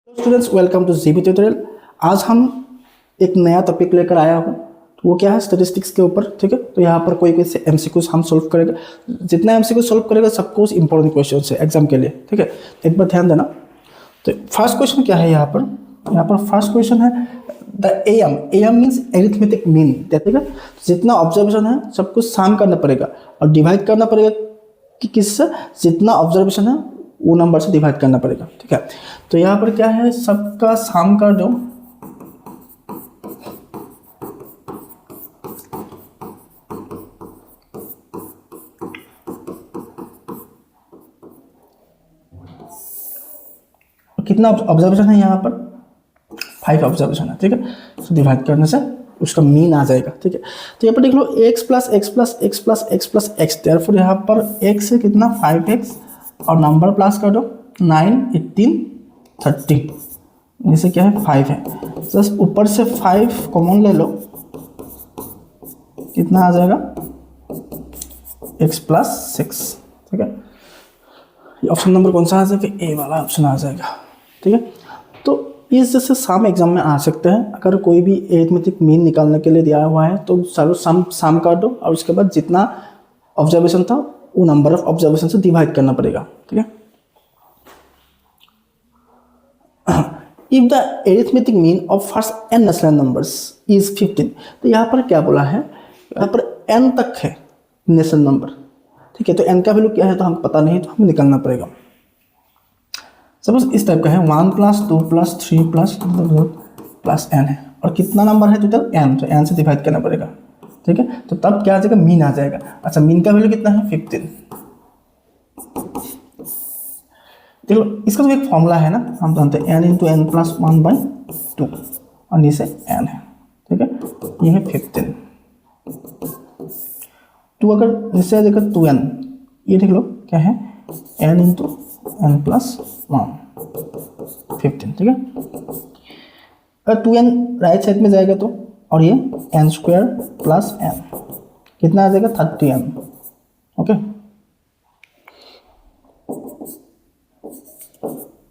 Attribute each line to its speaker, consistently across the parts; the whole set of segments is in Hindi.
Speaker 1: Students welcome two GB tutorial. आज हम एक नया टॉपिक लेकर आया हूँ। तो वो क्या है, स्टैटिस्टिक्स के ऊपर। ठीक है, तो यहाँ पर कोई कोई एमसीक्यूज हम सोल्व करेंगे। जितना एमसीक्यू सोल्व करेगा सब कुछ इंपॉर्टेंट क्वेश्चन है एग्जाम के लिए। ठीक है, एक बार ध्यान देना। तो फर्स्ट क्वेश्चन क्या है यहाँ पर फर्स्ट क्वेश्चन है the M. M means arithmetic mean. ठीक है, जितना ऑब्जर्वेशन है सब कुछ सम करना पड़ेगा और डिवाइड करना पड़ेगा कि किससे, जितना ऑब्जर्वेशन है वो नंबर से डिवाइड करना पड़ेगा। ठीक है, तो यहाँ पर क्या है, सबका सम कर दो। कितना ऑब्जर्वेशन है यहाँ पर, 5 ऑब्जर्वेशन है। ठीक है, तो डिवाइड करने से उसका मीन आ जाएगा। ठीक है, तो यहाँ पर देख लो x plus x plus x plus x plus x, therefore यहाँ पर x है कितना 5x और नंबर प्लस कर दो 9, 18, 30। जैसे क्या है 5 है, बस ऊपर से 5 कॉमन ले लो, कितना आ जाएगा x प्लस 6। ठीक है, ये ऑप्शन नंबर कौन सा आ जाएगा, ए वाला ऑप्शन आ जाएगा। ठीक है, तो इस जैसे सम एग्जाम में आ सकते हैं। अगर कोई भी एरिथमेटिक मीन निकालने के लिए दिया हुआ है तो सारो सम कर दो और उसके बाद जितना ऑब्जर्वेशन था वो नंबर ऑफ ऑब्जर्वेशन से डिवाइड करना पड़ेगा। ठीक है, if the arithmetic mean of first n natural numbers is 15। तो यहाँ पर क्या बोला है, यहाँ पर n तक है नेचुरल नंबर। ठीक है, तो n का वैल्यू क्या है तो हमको पता नहीं, तो हमें निकालना पड़ेगा। सपोज इस टाइप का है 1 प्लस 2 प्लस 3 प्लस n है और कितना नंबर है टोटल n, तो n से डिवाइड करना पड़ेगा। ठीक है, तो तब क्या आ जाएगा, मीन आ जाएगा। अच्छा, मीन का वैल्यू कितना है 15। देखो इसका तो एक फॉर्मूला है ना, हम जानते हैं n इंटू एन प्लस 1/2 और नीचे n है। ठीक है, ये है 15। 2 अगर नीचे आ जाएगा 2n, ये देख लो क्या है n इंटू एन प्लस 1, 15। ठीक है, अगर 2n राइट साइड में जाएगा तो, और ये n स्क्वायर प्लस n कितना आ जाएगा 30n। Okay,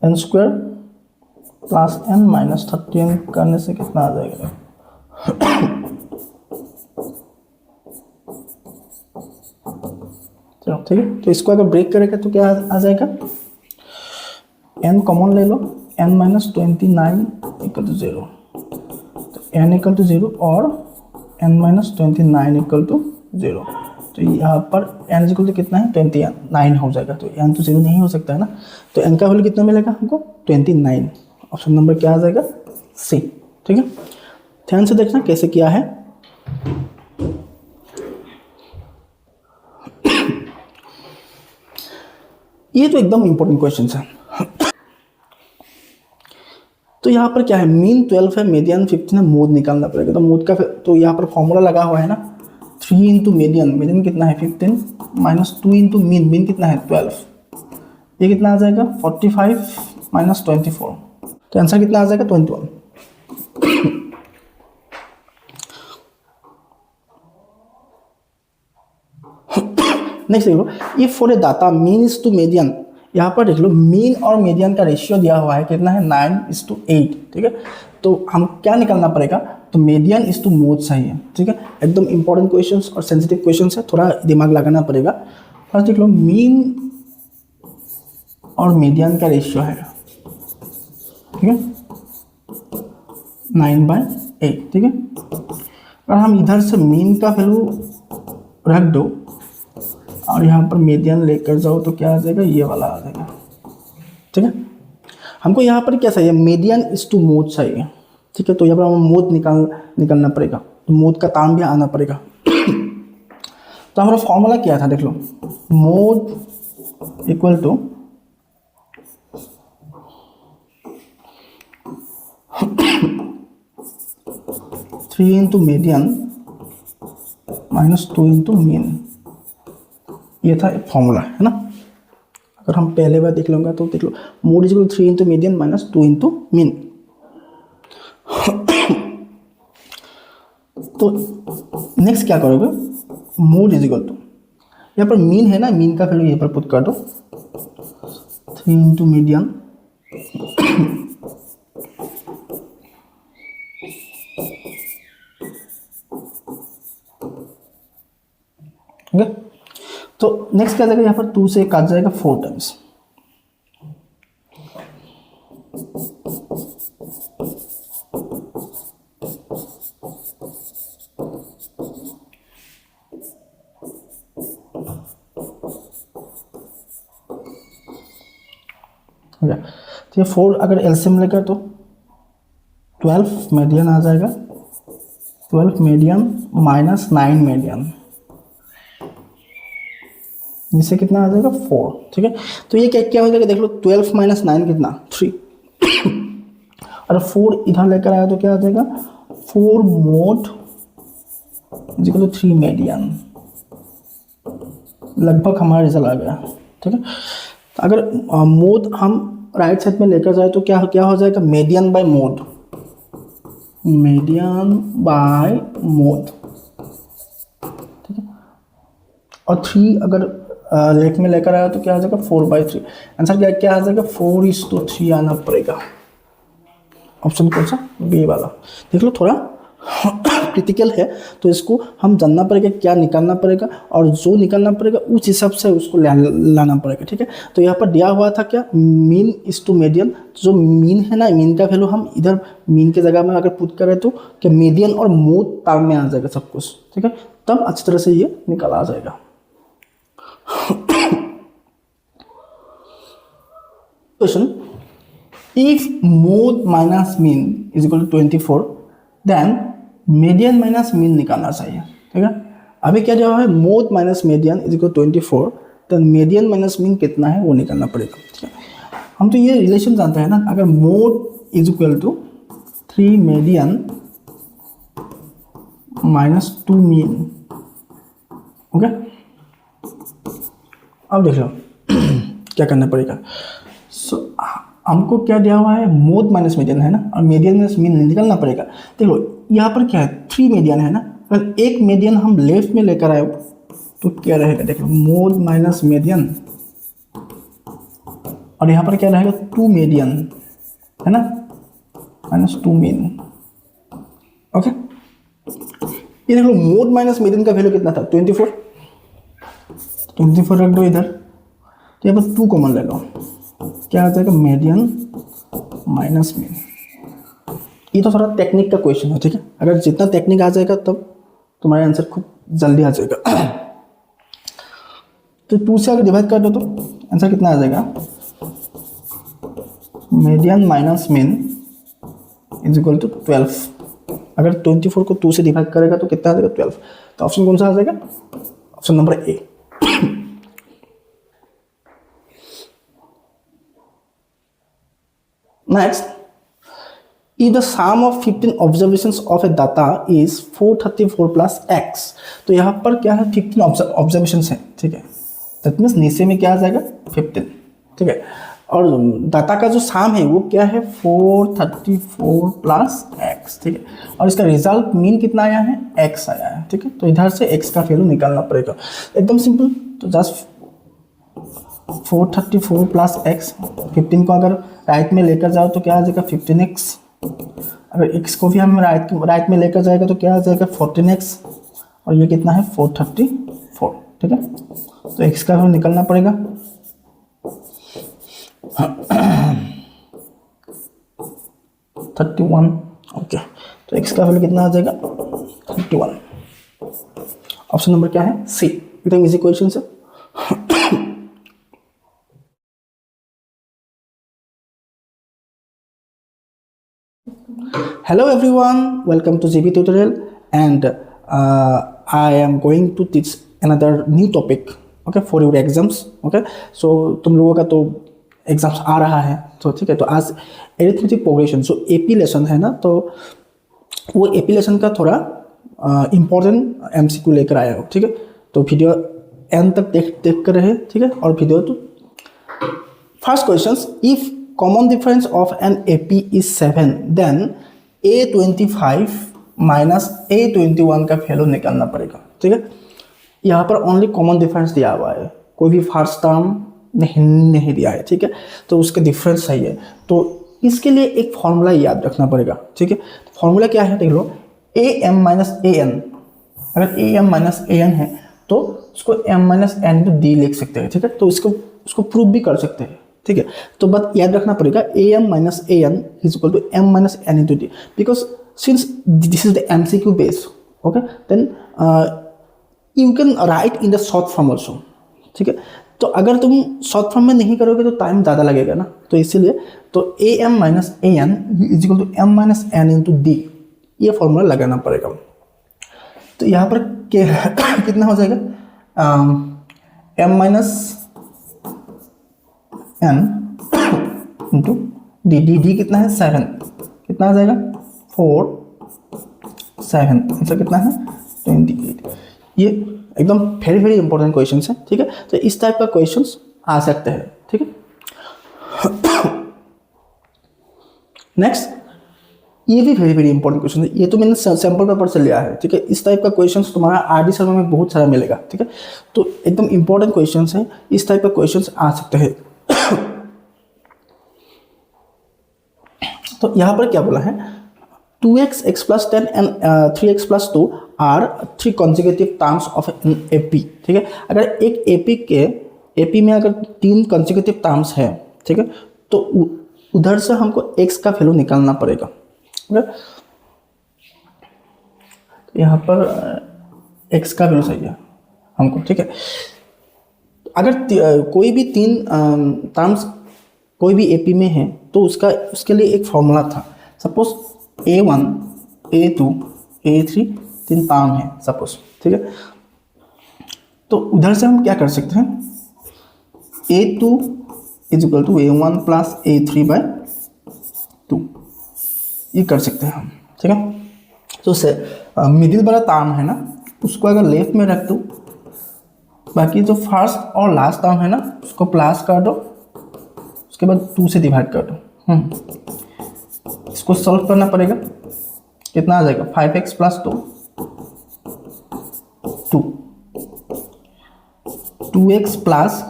Speaker 1: n square plus n minus 30n करने से कितना आ जाएगा चलो ठीक है, तो इसको अगर ब्रेक करेगा तो क्या आ जाएगा, n कॉमन ले लो, n माइनस 29 इक्वल टू 0। तो n इक्वल टू 0 और n माइनस 29 इक्वल टू 0। तो यहाँ पर n इक्वल टू कितना है 29 हो जाएगा। तो n तो 0 नहीं हो सकता है ना, तो n का वैल्यू कितना मिलेगा हमको 29। ऑप्शन नंबर क्या आ जाएगा, सी। ठीक है, ध्यान से देखना कैसे किया है। ये तो एकदम इंपॉर्टेंट क्वेश्चन है। तो यहाँ पर क्या है, मीन 12 है, मीडियन 15 है, मोड निकालना पड़ेगा। तो मोड का तो यहाँ पर फॉर्मूला लगा हुआ है ना, 3 इंटू मीडियन, मीडियन कितना है 15 माइनस 2 इंटू मीन, मीन कितना है 12, ये कितना आ जाएगा 45 माइनस 24। तो आंसर कितना आ जाएगा 21। नेक्स्ट देख लो, if for a data mean is to median. यहाँ पर देख लो मीन और मीडियन का रेशियो दिया हुआ है कितना है 9:8। ठीक है, तो हम क्या निकालना पड़ेगा, तो मीडियन इज टू मोड चाहिए। ठीक है, एकदम इंपॉर्टेंट क्वेश्चंस और सेंसिटिव क्वेश्चंस है, थोड़ा दिमाग लगाना पड़ेगा। फर्स्ट देख लो मीन और मीडियन का रेशियो है, ठीक है 9/8। ठीक है, और हम इधर से मीन का वैल्यू रख दो और यहाँ पर मीडियन लेकर जाओ तो क्या आ जाएगा, ये वाला आ जाएगा। ठीक है, हमको यहाँ पर क्या चाहिए, मीडियन इज टू मोड चाहिए। ठीक है, तो यहाँ पर हमें मोड निकालना पड़ेगा, तो मोड का ताम भी आना पड़ेगा। तो हमारा फॉर्मूला क्या था, देख लो mode equal to three into median minus 2 into mean, ये था एक फॉर्मूला है ना। अगर हम पहले बार देख लूँगा तो देख लो mode is equal 3 into median minus 2 into mean. तो नेक्स्ट क्या करोगे, मोड इज इक्वल टू, यहाँ पर मीन है ना, मीन का वैल्यू यहाँ पर पुट कर दो 3 इंटू मीडियन तो नेक्स्ट क्या जाएगा, यहाँ पर 2 से काट जाएगा 4 टाइम्स। तो ये 4 अगर एलसीएम लेकर तो 12 मीडियन आ जाएगा, 12 मीडियन माइनस 9 मीडियन, इससे कितना आ जाएगा 4। ठीक है, तो ये क्या क्या हो जाएगा देख लो, 12 माइनस 9 कितना 3 और 4 इधर लेकर आया तो क्या आ जाएगा 4 मोड इक्वल टू 3 मीडियन, लगभग हमारा रिजल्ट आ गया। ठीक है, तो अगर मोड हम राइट साइड में लेकर जाए तो क्या क्या हो जाएगा, median by mode, median by mode. ठीक है, और 3 अगर लेफ्ट में लेकर आया तो क्या आ जाएगा 4/3। आंसर क्या क्या आ जाएगा 4:3 आना पड़ेगा। ऑप्शन कौन सा, बी वाला। देख लो थोड़ा क्रिटिकल है, तो इसको हम जानना पड़ेगा क्या निकालना पड़ेगा, और जो निकालना पड़ेगा उस हिसाब से उसको लाना पड़ेगा। ठीक है, तो यहाँ पर दिया हुआ था क्या, मीन इज टू मीडियन। जो मीन है ना, मीन का वैल्यू हम इधर मीन के जगह में अगर पुट करें तो क्या मीडियन और मोड टर्म में आ जाएगा सब कुछ। ठीक है, तब अच्छी तरह से ये निकाला आ जाएगा। Question, if mode minus mean is equal to 24 then median minus mean निकालना चाहिए। ठीक है, अभी क्या जवाब है, mode minus median is equal to 24 then median minus mean कितना है वो निकालना पड़ेगा। ठीक है, हम तो ये रिलेशन जानते हैं ना, अगर mode is equal to 3 median minus 2 mean। Okay, अब देख लो क्या करना पड़ेगा। हमको क्या दिया हुआ है, मोड माइनस मीडियन है ना, और मीडियन माइनस मीन निकालना पड़ेगा। देखो यहाँ पर क्या है, 3 मीडियन है ना, अगर एक मीडियन हम लेफ्ट में लेकर आए तो क्या रहेगा, देखो मोड माइनस मीडियन, और यहाँ पर क्या रहेगा 2 मीडियन है ना, माइनस 2 मीन। ओके, ये देखो मोड माइनस मीडियन का वैल्यू कितना था 24 रख दो इधर, तो यहाँ पर 2 कॉमन ले लो, क्या आ जाएगा मीडियन माइनस मीन। ये तो थोड़ा टेक्निक का क्वेश्चन है। ठीक है, अगर जितना टेक्निक आ जाएगा तब तुम्हारा आंसर खूब जल्दी आ जाएगा। तो 2 से अगर डिवाइड कर दो तो आंसर कितना आ जाएगा, median minus mean is equal to 12। अगर 24 को 2 से डिवाइड करेगा तो कितना आ जाएगा 12। तो ऑप्शन कौन सा आ जाएगा, option number A. Next, if the sum of 15 observations of a data is 434 plus x, तो यहाँ पर क्या है 15 ऑब्जर्वेशंस हैं। ठीक है, दैट मीन्स नीचे में क्या आ जाएगा 15। ठीक है, और डाटा का जो साम है वो क्या है 434 प्लस x। ठीक है, और इसका रिजल्ट मीन कितना आया है x आया है। ठीक है, तो इधर से x का वैल्यू निकालना पड़ेगा, एकदम सिंपल। तो जस्ट 434 प्लस x, 15 को अगर राइट में लेकर जाओ तो क्या आ जाएगा 15x, अगर x को भी हम राइट में लेकर जाएगा तो क्या आ जाएगा 14x, और ये कितना है 434। ठीक है, तो x का वैल्यू निकलना पड़ेगा 31। ओके, तो x का वैल्यू कितना आ जाएगा 31। ऑप्शन नंबर क्या है, सी। एकदम इजी क्वेश्चन से। Hello everyone, welcome to GB tutorial, and I am going to teach another new topic, okay, for your exams. Okay, so तुम लोगों का तो एग्जाम्स आ रहा है, तो ठीक है, तो आज एरिथमेटिक प्रोग्रेशन जो एपी लेसन है ना, तो वो एपी लेसन का थोड़ा इम्पोर्टेंट एमसीक्यू लेकर आया हो। ठीक है, तो वीडियो एंड तक देख कर रहे। ठीक है, और वीडियो तो first question, if common difference of an AP is 7 then A25 minus A21 का वैल्यू निकालना पड़ेगा। ठीक है, यहाँ पर ओनली कॉमन डिफरेंस दिया हुआ है, कोई भी फर्स्ट टर्म नहीं दिया है। ठीक है, तो उसका डिफरेंस सही है, तो इसके लिए एक फॉर्मूला याद रखना पड़ेगा। ठीक है, फॉर्मूला क्या है देख लो, AM माइनस AN, अगर AM माइनस AN है तो उसको m minus N into D लिख सकते हैं, ठीक है। तो उसको प्रूव भी कर सकते हैं, ठीक है। तो बात याद रखना पड़ेगा am minus A N is equal to m minus N into D, because since this is the MCQ base, okay, then you can write in the short form also, ठीक है। तो अगर तुम शॉर्ट फॉर्म में नहीं करोगे तो टाइम ज़्यादा लगेगा ना, तो इसीलिए तो am minus A N is equal to m minus N into D, ये फॉर्मूला लगाना पड़ेगा। तो यहाँ पर कितना हो जाएगा, m minus N into D, D कितना है 7, कितना आ जाएगा 4 7, आंसर कितना है 28। ये एकदम वेरी वेरी इंपॉर्टेंट क्वेश्चन है, ठीक है। तो इस टाइप का क्वेश्चन आ सकते हैं, ठीक है। नेक्स्ट, ये भी वेरी वेरी इंपॉर्टेंट क्वेश्चन है, ये तो मैंने सैंपल पेपर से लिया है, ठीक है। इस टाइप का क्वेश्चन तुम्हारा आरडी शर्मा में बहुत सारा मिलेगा, ठीक है। तो एकदम इंपॉर्टेंट क्वेश्चन है, इस टाइप का क्वेश्चन आ सकते हैं। तो यहाँ पर क्या बोला है, 2x x plus 10 and 3x plus 2 are 3 consecutive terms of an AP, ठीक है। अगर एक AP में अगर 3 consecutive terms है, ठीक है, तो उधर से हमको x का वैल्यू निकालना पड़ेगा, यहाँ पर x का वैल्यू चाहिए हमको, ठीक है। अगर कोई भी 3 टर्म्स कोई भी AP में है तो उसके लिए एक फॉर्मूला था। Suppose A1 A2 A3 3 term है सपोज, ठीक है। तो उधर से हम क्या कर सकते हैं, A2 is equal to A1 plus A3 by 2, ये कर सकते हैं हम, ठीक है। तो से मिडिल वाला टर्म है ना, उसको अगर लेफ्ट में रख दो, बाकी जो फर्स्ट और लास्ट टर्म है ना उसको प्लस कर दो, उसके बाद 2 से डिवाइड कर दो। इसको सॉल्व करना पड़ेगा, कितना आ जाएगा 5x प्लस 2 2x प्लस,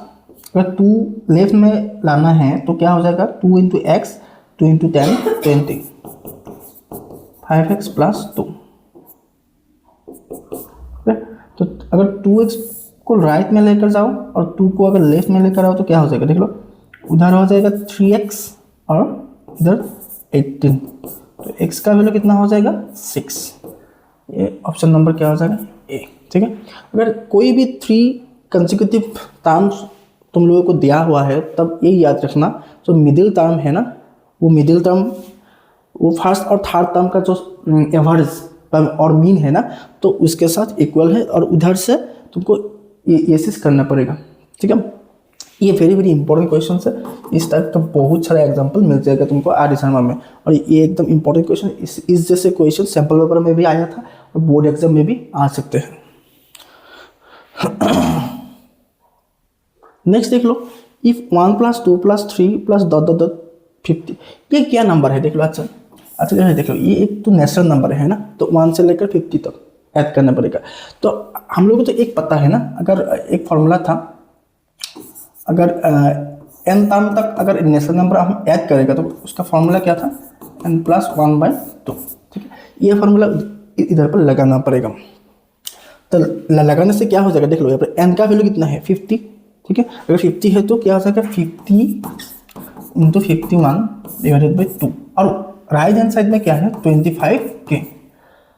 Speaker 1: अगर 2 लेफ्ट में लाना है तो क्या हो जाएगा 2 into x 2 into 10 20, 5x plus 2। तो अगर 2x को राइट में लेकर जाओ और 2 को अगर लेफ्ट में लेकर आओ तो क्या हो जाएगा, देख लो, उधर हो जाएगा 3x और इधर 18, तो x का वैल्यू कितना हो जाएगा 6। ये ऑप्शन नंबर क्या हो जाएगा ए, ठीक है। अगर कोई भी 3 कंसेक्यूटिव टर्म्स तुम लोगों को दिया हुआ है तब ये याद रखना, जो मिडिल टर्म है ना, वो मिडिल टर्म वो फर्स्ट और थर्ड टर्म का जो एवरेज और मीन है ना, तो उसके साथ इक्वल है, और उधर से तुमको ये चीज करना पड़ेगा, ठीक है। ये वेरी वेरी इंपॉर्टेंट क्वेश्चन है, इस टाइप का बहुत सारा एग्जांपल मिल जाएगा तुमको आरडी शर्मा में, और ये एकदम इंपॉर्टेंट क्वेश्चन, इस जैसे क्वेश्चन सैंपल पेपर में भी आया था और बोर्ड एग्जाम में भी आ सकते हैं। नेक्स्ट देख लो, if 1 plus 2 plus 3 plus dot 50, ये क्या नंबर है देख लो। अच्छा देख लो, ये एक तो नेचुरल नंबर है ना, तो 1 से लेकर 50 तक ऐड करना पड़ेगा। तो हम लोगों को तो एक पता है ना, अगर एक फॉर्मूला था, अगर n टर्म तक अगर नेचुरल नंबर हम ऐड करेगा तो उसका फॉर्मूला क्या था, n प्लस 1/2, ठीक है। ये फॉर्मूला इधर पर लगाना पड़ेगा। तो लगाने से क्या हो जाएगा, देख लो यहाँ पर n का वैल्यू कितना है 50, ठीक है। अगर 50 है तो क्या हो जाएगा 50 इंटू 51 डिवाइडेड बाई 2, और राइट हैंड साइड में क्या है 25k,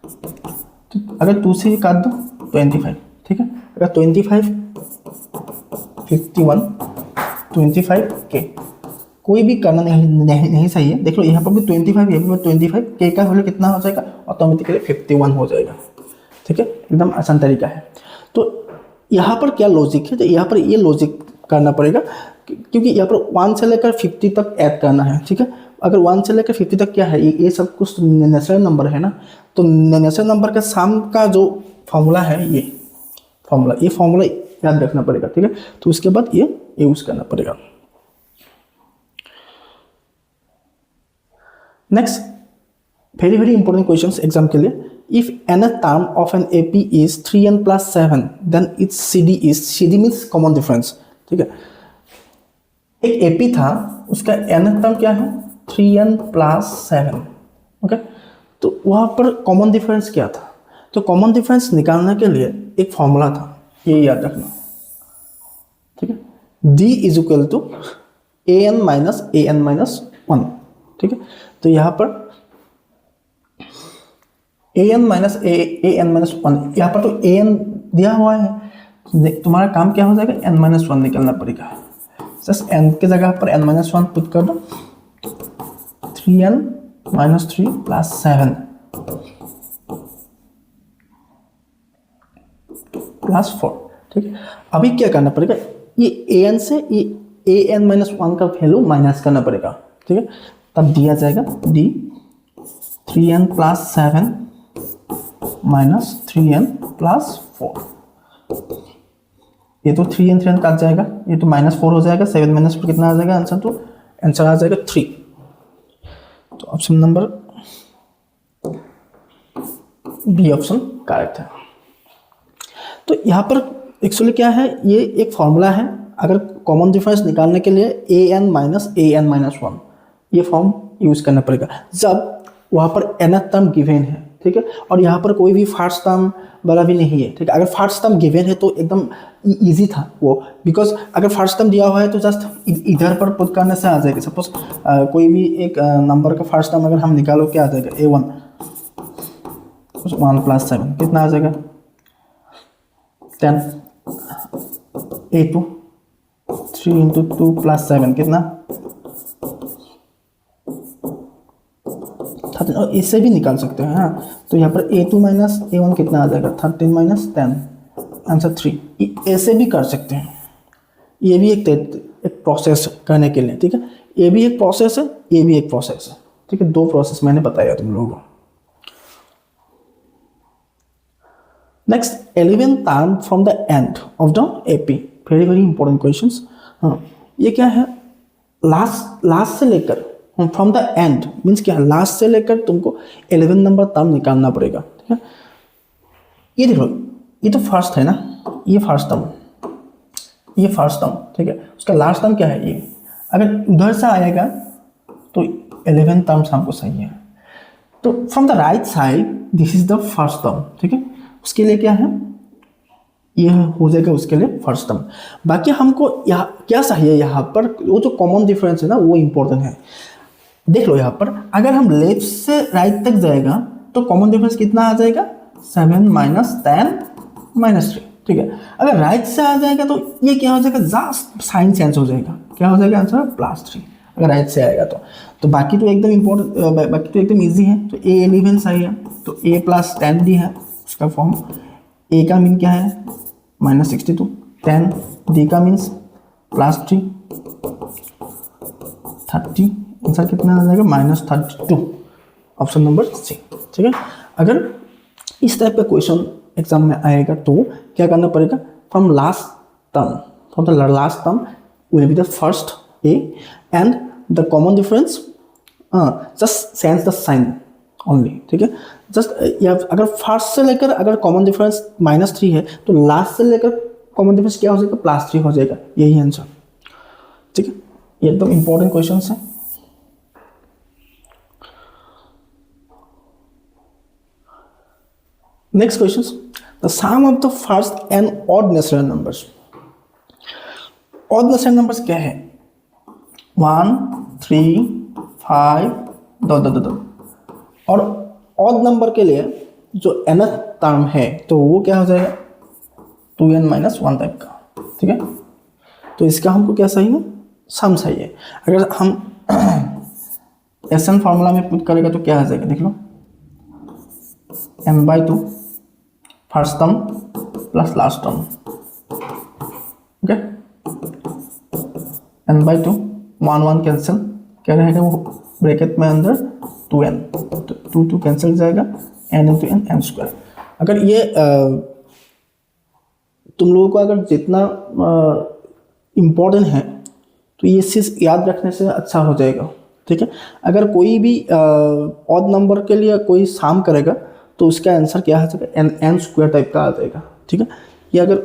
Speaker 1: तो अगर 2 से काट दो 25, ठीक है। अगर 25 51 25k, कोई भी करना नहीं सही है। देख लो यहाँ पर भी 25, यहाँ पर 25, k का वैल्यू कितना हो जाएगा, ऑटोमेटिकली 51 हो जाएगा, ठीक है। एकदम आसान तरीका है। तो यहाँ पर क्या लॉजिक है, तो यहाँ पर ये लॉजिक करना पड़ेगा, क्योंकि यहाँ पर 1 से लेकर 50 तक ऐड करना है, ठीक है। अगर 1 से लेकर 50 तक क्या है, ये सब कुछ नेचुरल नंबर है ना, तो नेचुरल नंबर का सम का जो फॉर्मूला है, ये फॉर्मूला याद रखना पड़ेगा, ठीक है। तो उसके बाद ये यूज करना पड़ेगा। Next, very very important questions exam के लिए, if nth term of an AP is 3n plus 7 then it's CD means common difference, ठीक है। एक AP था, उसका nth टर्म क्या है 3n plus 7, ओके। तो वहाँ पर कॉमन डिफरेंस क्या था, तो कॉमन डिफरेंस निकालने के लिए एक फॉर्मूला था, ये याद रखना, ठीक है। d is equal to an-1, ठीक है। तो यहाँ पर an-1, यहाँ पर तो an दिया हुआ है, तुम्हारा काम क्या हो जाएगा, n-1 निकलना पड़ेगा। जस्ट n के जगह पर n-1 पुट कर दो, 3n-3 प्लस 7 प्लस 4, ठीक है। अभी क्या करना पड़ेगा, ये an से ये an-1 का वैल्यू माइनस करना पड़ेगा, ठीक है। तब दिया जाएगा d 3n plus 7 minus 3n plus 4। ये तो 3n काट जाएगा, ये तो -4 हो जाएगा, 7 माइनस 4 कितना आ जाएगा आंसर, तो आंसर आ जाएगा 3। तो option number B option correct है। तो यहाँ पर एक्चुअली क्या है, ये एक फॉर्मूला है, अगर कॉमन डिफरेंस निकालने के लिए an-1 ये फॉर्म यूज करना पड़ेगा जब वहाँ पर nth टर्म गिवन है, ठीक है। और यहाँ पर कोई भी फर्स्ट टर्म वाला भी नहीं है, ठीक है। अगर फर्स्ट टर्म गिवन है तो एकदम इजी था वो, बिकॉज अगर फर्स्ट टर्म दिया हुआ है तो जस्ट इधर पर पुट करने से आ जाएगा। सपोज कोई भी एक नंबर का फर्स्ट टर्म अगर हम निकालो, क्या आ जाएगा, a1 1 प्लस 7 कितना आ जाएगा 10, a2 3 इंटू 2 प्लस 7 कितना 13, और इससे भी निकाल सकते हैं। हाँ, तो यहाँ पर a2 माइनस a1 कितना आ जाएगा 13 माइनस 10, आंसर 3। ऐसे भी कर सकते हैं, ये भी एक प्रोसेस करने के लिए, ठीक है। ये भी एक प्रोसेस है, ये भी एक प्रोसेस है, ठीक है। दो प्रोसेस मैंने बताया तुम लोगों को। Next 11 term from the end of the AP, very very important questions. हाँ, ये क्या है, लास्ट से लेकर, फ्रॉम द एंड मीन्स क्या है, लास्ट से लेकर तुमको 11 नंबर टर्म निकालना पड़ेगा, ठीक है। ये देखो, ये तो फर्स्ट है ना, ये फर्स्ट टर्म, ये फर्स्ट टर्म, ठीक है। उसका लास्ट टर्म क्या है, ये अगर उधर से आएगा तो 11 टर्म्स हमको सही है। तो from the right side this is the first term, ठीक है। उसके लिए क्या है, ये हो जाएगा उसके लिए फर्स्ट टर्म। बाकी हमको यहाँ क्या चाहिए, यहाँ पर वो जो कॉमन डिफरेंस है ना, वो इंपॉर्टेंट है। देख लो यहाँ पर अगर हम लेफ्ट से राइट तक जाएगा तो कॉमन डिफरेंस कितना आ जाएगा, 7 माइनस 10 माइनस 3, ठीक है। अगर राइट से आ जाएगा तो ये क्या हो जाएगा, जस्ट साइन चेंज हो जाएगा, क्या हो जाएगा आंसर +3 अगर राइट से आएगा तो बाकी तो एकदम इम्पोर्टेंट, बाकी तो एकदम ईजी है। तो a11 सही है, तो a प्लस 10 डी है उसका फॉर्म। a का मीन क्या है -62, 10 d का मीन्स +3 30, आंसर कितना आ जाएगा -32, ऑप्शन नंबर सी, ठीक है। अगर इस टाइप का क्वेश्चन एग्जाम में आएगा तो क्या करना पड़ेगा, from the last term will be the first a and the common difference just change the sign only, ठीक है। जस्ट अगर फर्स्ट से लेकर अगर कॉमन डिफरेंस -3 है तो लास्ट से लेकर कॉमन डिफरेंस क्या हो जाएगा, +3 हो जाएगा, यही आंसर, ठीक है। ये एकदम इंपॉर्टेंट क्वेश्चन है। Next question, the sum of the first and odd natural numbers. Odd natural numbers क्या है, 1 3 5 2 और ऑड नंबर के लिए जो nth टर्म है तो वो क्या हो जाएगा 2n-1 टाइप का, ठीक है। तो इसका हमको क्या सही है, सम सही है। अगर हम SN फार्मूला में पुट करेगा तो क्या आ जाएगा, देख लो m/2 first term plus last term, okay, n/2 1 cancel, क्या रहेगा वो ब्रैकेट में अंदर 2n, तो 2 कैंसिल जाएगा, n into n n square. अगर ये तुम लोगों को अगर जितना इम्पोर्टेंट है तो ये चीज़ याद रखने से अच्छा हो जाएगा, ठीक है। अगर कोई भी ऑड नंबर के लिए कोई सम करेगा तो उसका आंसर क्या आ जाएगा, n स्क्वायर टाइप का आ जाएगा, ठीक है। ये अगर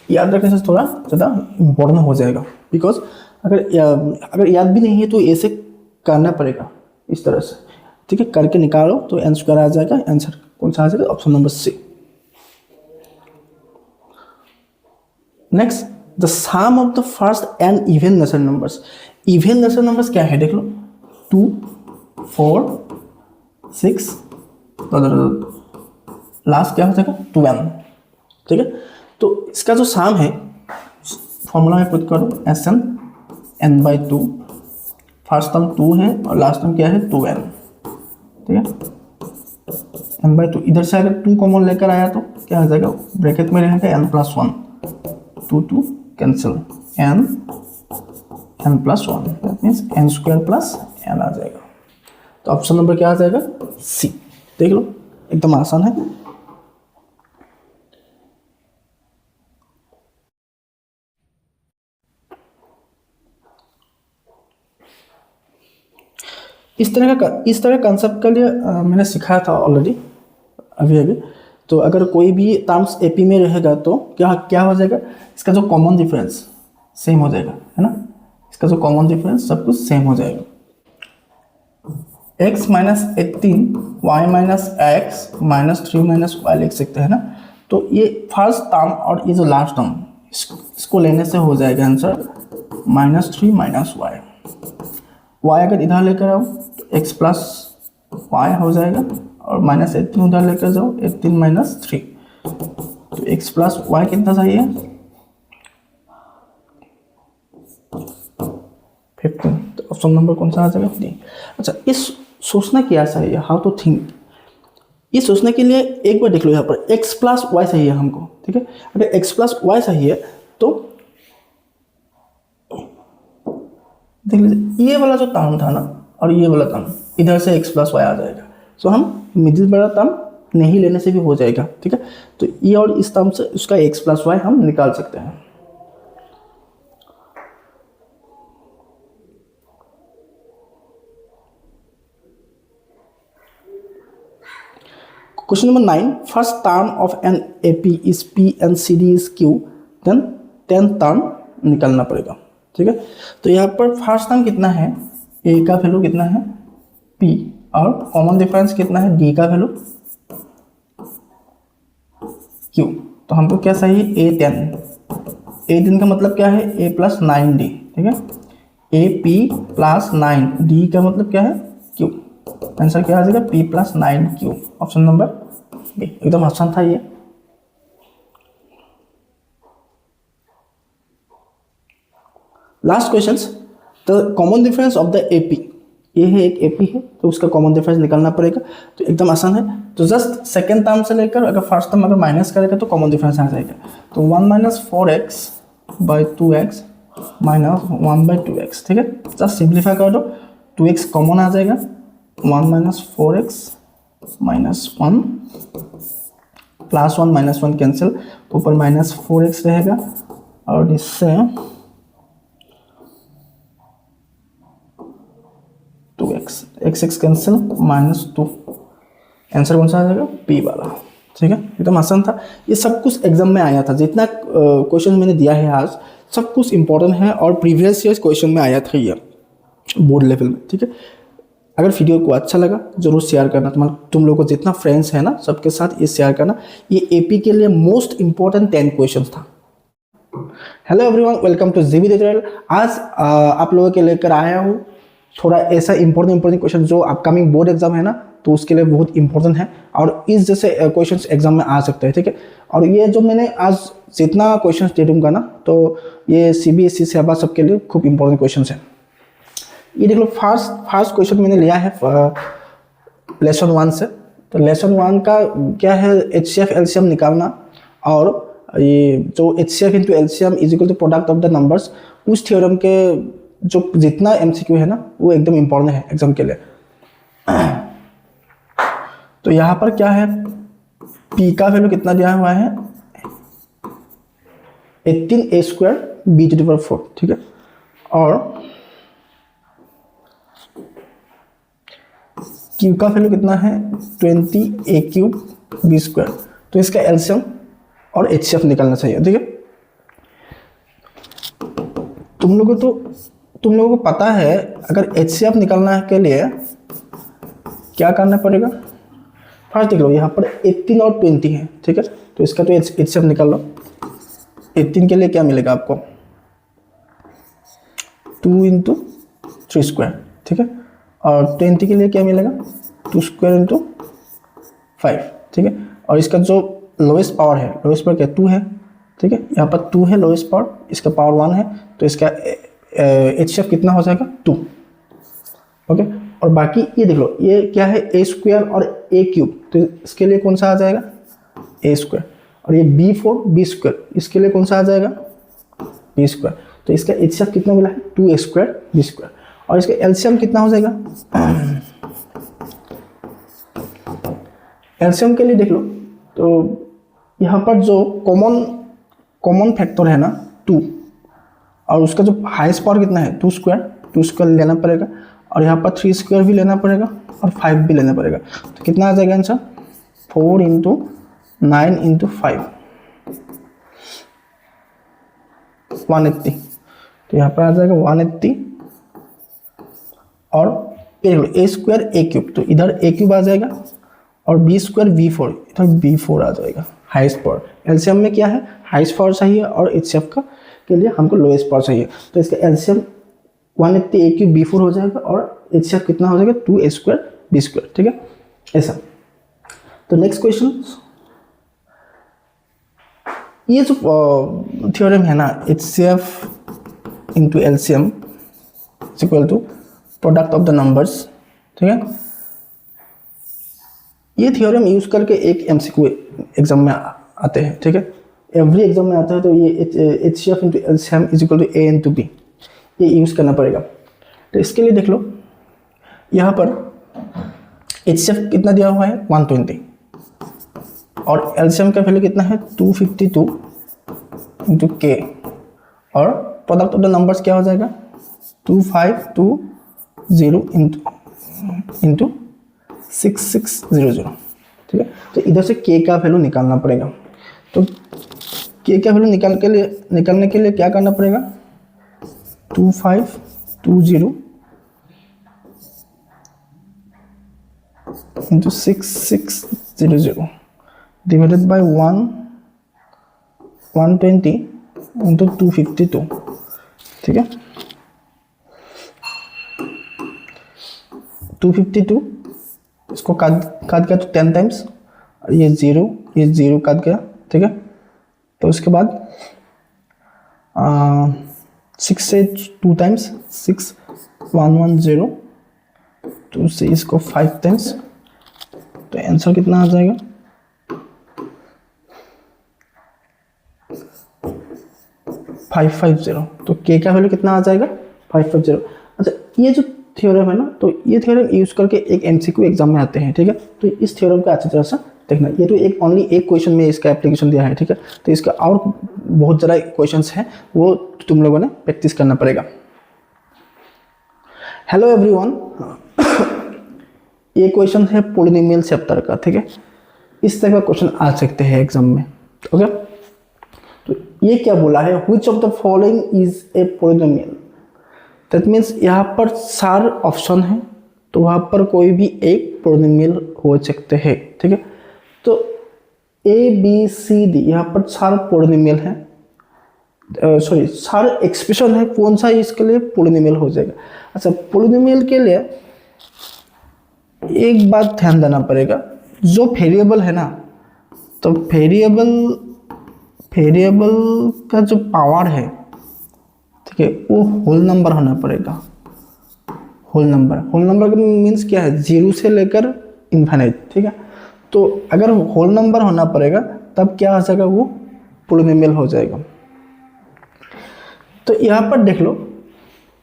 Speaker 1: याद रखने से थोड़ा ज़्यादा इम्पोर्टेंट हो जाएगा, बिकॉज अगर याद भी नहीं है तो ऐसे करना पड़ेगा इस तरह से, ठीक है। करके निकालो तो n स्क्वायर आ जाएगा, आंसर कौन सा आ जाएगा, option number C. Next the sum of the first and even natural numbers. Even natural numbers क्या है देख लो, 2 4 6 लास्ट क्या हो जाएगा 12, ठीक है। तो इसका जो सम है फॉर्मूला में पुट करो Sn n/2, फर्स्ट टर्म 2 है और लास्ट टर्म क्या है 2n, ठीक है। n/2 इधर से अगर 2 कॉमन लेकर आया तो क्या हो जाएगा, ब्रैकेट में रहेगा n+1, 2 cancel n+1 that means n² + n आ जाएगा। तो ऑप्शन नंबर क्या आ जाएगा, सी। देख लो एकदम आसान है। इस तरह कंसेप्ट के लिए मैंने सिखाया था ऑलरेडी अभी। तो अगर कोई भी टर्म्स एपी में रहेगा तो क्या हो जाएगा, इसका जो कॉमन डिफरेंस सेम हो जाएगा, है ना। इसका जो कॉमन डिफरेंस सब कुछ सेम हो जाएगा। x - 18 y - x - 3 - y लिख सकते हैं ना। तो ये फर्स्ट टर्म और ये जो लास्ट टर्म इसको लेने से हो जाएगा आंसर -3 - y। y अगर इधर लेकर आओ तो x + y हो जाएगा और -18 उधर लेकर जाओ 18 - 3, तो x + y कितना चाहिए 15। तो ऑप्शन नंबर कौन सा आ जाएगा, डी। अच्छा, इस सोचना क्या चाहिए, हाउ टू थिंक, ये सोचने के लिए एक बार देख लो, यहाँ पर x + y चाहिए हमको, ठीक है। अगर x + y चाहिए तो देख लीजिए ये वाला जो टर्म था ना और ये वाला टर्म इधर से x + y आ जाएगा। सो हम मिडिल वाला टर्म नहीं लेने से भी हो जाएगा, ठीक है। तो ये और इस टर्म से उसका x + y हम निकाल सकते हैं। Question number 9, first term of an AP is P and CD is Q, then 10th term निकालना पड़ेगा, ठीक है। तो यहाँ पर फर्स्ट टर्म कितना है, A का वैल्यू कितना है P और कॉमन डिफरेंस कितना है D का वैल्यू Q। तो हमको क्या चाहिए A10 का मतलब क्या है A + 9D, ठीक है। AP + 9D का मतलब क्या है Q। आंसर क्या आ जाएगा P + 9Q, option number B. एकदम आसान था ये। Last question, the common difference of the AP, ये है एक AP है तो उसका कॉमन डिफरेंस निकालना पड़ेगा। तो एकदम आसान है। तो जस्ट सेकेंड टर्म से लेकर अगर फर्स्ट टर्म अगर माइनस करेगा तो कॉमन डिफरेंस आ जाएगा। तो 1 - 4x/2x - 1/2x, ठीक है। जस्ट सिंप्लीफाई कर दो, 2x कॉमन आ जाएगा, 1 - 4x - 1 +1 - 1 कैंसिल, तो ऊपर -4x रहेगा और इससे 2x x कैंसिल -2, आंसर कौन सा आ जाएगा P वाला, ठीक है। एकदम आसान था। ये सब कुछ एग्जाम में आया था, जितना क्वेश्चन मैंने दिया है आज सब कुछ इंपॉर्टेंट है और प्रीवियस ईयर क्वेश्चन में आया था ये बोर्ड लेवल में, ठीक है। अगर वीडियो को अच्छा लगा जरूर शेयर करना, तुम लोगों को जितना फ्रेंड्स है ना सबके साथ ये शेयर करना। ये AP के लिए मोस्ट इंपॉर्टेंट 10 क्वेश्चन था। Hello everyone, welcome two GB tutorial. आज आप लोगों के लेकर आया हूँ थोड़ा ऐसा इंपॉर्टेंट क्वेश्चन जो अपकमिंग बोर्ड एग्जाम है ना तो उसके लिए बहुत इंपॉर्टेंट है और इस जैसे क्वेश्चंस एग्जाम में आ सकते हैं, ठीक है। और ये जो मैंने आज जितना क्वेश्चंस दे दूंगा ना तो ये CBSE सेवा सबके लिए खूब इंपॉर्टेंट क्वेश्चंस है। ये देख लो, फर्स्ट क्वेश्चन मैंने लिया है लेसन 1 से। तो लेसन 1 का क्या है, HCF LCM निकालना और ये जो HCF × LCM = product of the numbers, उस थ्योरम के जो जितना MCQ है ना वो एकदम इंपॉर्टेंट है एग्जाम के लिए। तो यहाँ पर क्या है, P का वैल्यू कितना दिया हुआ है 18a² b⁴, ठीक है। और Q का वैल्यू कितना है 20a³ b²। तो इसका एलसीएम और HCF निकालना चाहिए, ठीक है। तुम लोगों को पता है अगर HCF निकालना के लिए क्या करना पड़ेगा। फर्स्ट देख लो, यहाँ पर 18 और 20 है, ठीक है। तो इसका तो HCF निकाल लो। 18 के लिए क्या मिलेगा आपको 2 इंटू 3 स्क्वायर, ठीक है। और 20 के लिए क्या मिलेगा 2 स्क्वायर इंटू 5, ठीक है। और इसका जो लोएस्ट पावर है, लोएस्ट पावर क्या 2 है, ठीक है। यहाँ पर 2 है लोएस्ट पावर, इसका पावर 1 है, तो इसका HCF कितना हो जाएगा 2, ओके। और बाकी ये देख लो, ये क्या है a स्क्वायर और a क्यूब, तो इसके लिए कौन सा आ जाएगा a स्क्वायर। और ये b4 b स्क्वायर, इसके लिए कौन सा आ जाएगा b स्क्वायर। तो इसका HCF कितना मिला है 2a स्क्वायर b स्क्वायर। और इसका LCM कितना हो जाएगा, LCM के लिए देख लो, तो यहाँ पर जो कॉमन फैक्टर है ना 2, और उसका जो हाईएस्ट पावर कितना है 2 स्क्वायर लेना पड़ेगा। और यहाँ पर 3 स्क्वायर भी लेना पड़ेगा और 5 भी लेना पड़ेगा। तो कितना आ जाएगा आंसर 4 इंटू 9 इंटू 5 180। तो यहाँ पर आ जाएगा 180। और ये देख लो a स्क्वायर a क्यूब, तो इधर a क्यूब आ जाएगा और b स्क्वायर b4, इधर b4 आ जाएगा हाईएस्ट पावर। एलसीएम में क्या है हाईएस्ट पावर चाहिए और एचसीएफ का के लिए हमको लोएस्ट पावर चाहिए। तो इसका एलसीएम 180 a क्यूब b4 हो जाएगा और एचसीएफ कितना हो जाएगा 2a स्क्वायर b स्क्वायर, ठीक है ऐसा। तो नेक्स्ट क्वेश्चन, ये जो थ्योरम है ना HCF into LCM is equal to product of the numbers, ठीक है। ये थ्योरम यूज करके एक एमसीक्यू एग्जाम में आते हैं, ठीक है, एवरी एग्जाम में आता है। तो ये HCF into LCM is equal to A into B, ये यूज करना पड़ेगा। तो इसके लिए देख लो, यहाँ पर एचसीएफ कितना दिया हुआ है 120 और एलसीएम का वैल्यू कितना है 252 इंटू के, और प्रोडक्ट ऑफ द नंबर्स क्या हो जाएगा 2520 इंटू 6600, ठीक है। तो इधर से के का वैल्यू निकालना पड़ेगा। तो के का वैल्यू निकालने के लिए क्या करना पड़ेगा 2520 इंटू 6600 डिवाइडेड बाय 120 इंटू 252, ठीक है। 252 इसको काट गया तो 10 टाइम्स, और ये जीरो काट गया, ठीक है। तो उसके बाद 6 से 2 टाइम्स 6110, तो उससे इसको 5 टाइम्स, तो आंसर कितना आ जाएगा 550। तो के का वैल्यू कितना आ जाएगा 550। अच्छा, ये जो थ्योरम है ना, तो ये थ्योरम यूज करके एक एमसीक्यू एग्जाम में आते हैं, ठीक है। तो इस थ्योरम को अच्छी तरह से देखना। ये तो एक ओनली एक क्वेश्चन में इसका एप्लीकेशन दिया है, ठीक है। तो इसका और बहुत ज़्यादा क्वेश्चंस हैं, वो तुम लोगों ने प्रैक्टिस करना पड़ेगा। हेलो एवरीवन, ये क्वेश्चन है पॉलिनोमियल चैप्टर का, ठीक है। इस तरह का क्वेश्चन आ सकते हैं एग्जाम में, ओके। तो ये क्या बोला है, which of the following is a polynomial. That means यहाँ पर 4 ऑप्शन है, तो वहाँ पर कोई भी एक पॉलिनोमियल हो सकते हैं, ठीक है। तो ए बी सी डी यहाँ पर 4 पॉलिनोमियल है, सॉरी 4 एक्सप्रेशन है, कौन सा इसके लिए पॉलिनोमियल हो जाएगा। अच्छा, पॉलिनोमियल के लिए एक बात ध्यान देना पड़ेगा, जो वेरिएबल है ना, तो वेरिएबल का जो पावर है, ठीक है, वो होल नंबर होना पड़ेगा। होल नंबर का मीन्स क्या है 0 से लेकर इन्फिनिट, ठीक है। तो अगर होल नंबर होना पड़ेगा तब क्या हो जाएगा, वो पॉलिनोमियल हो जाएगा। तो यहाँ पर देख लो,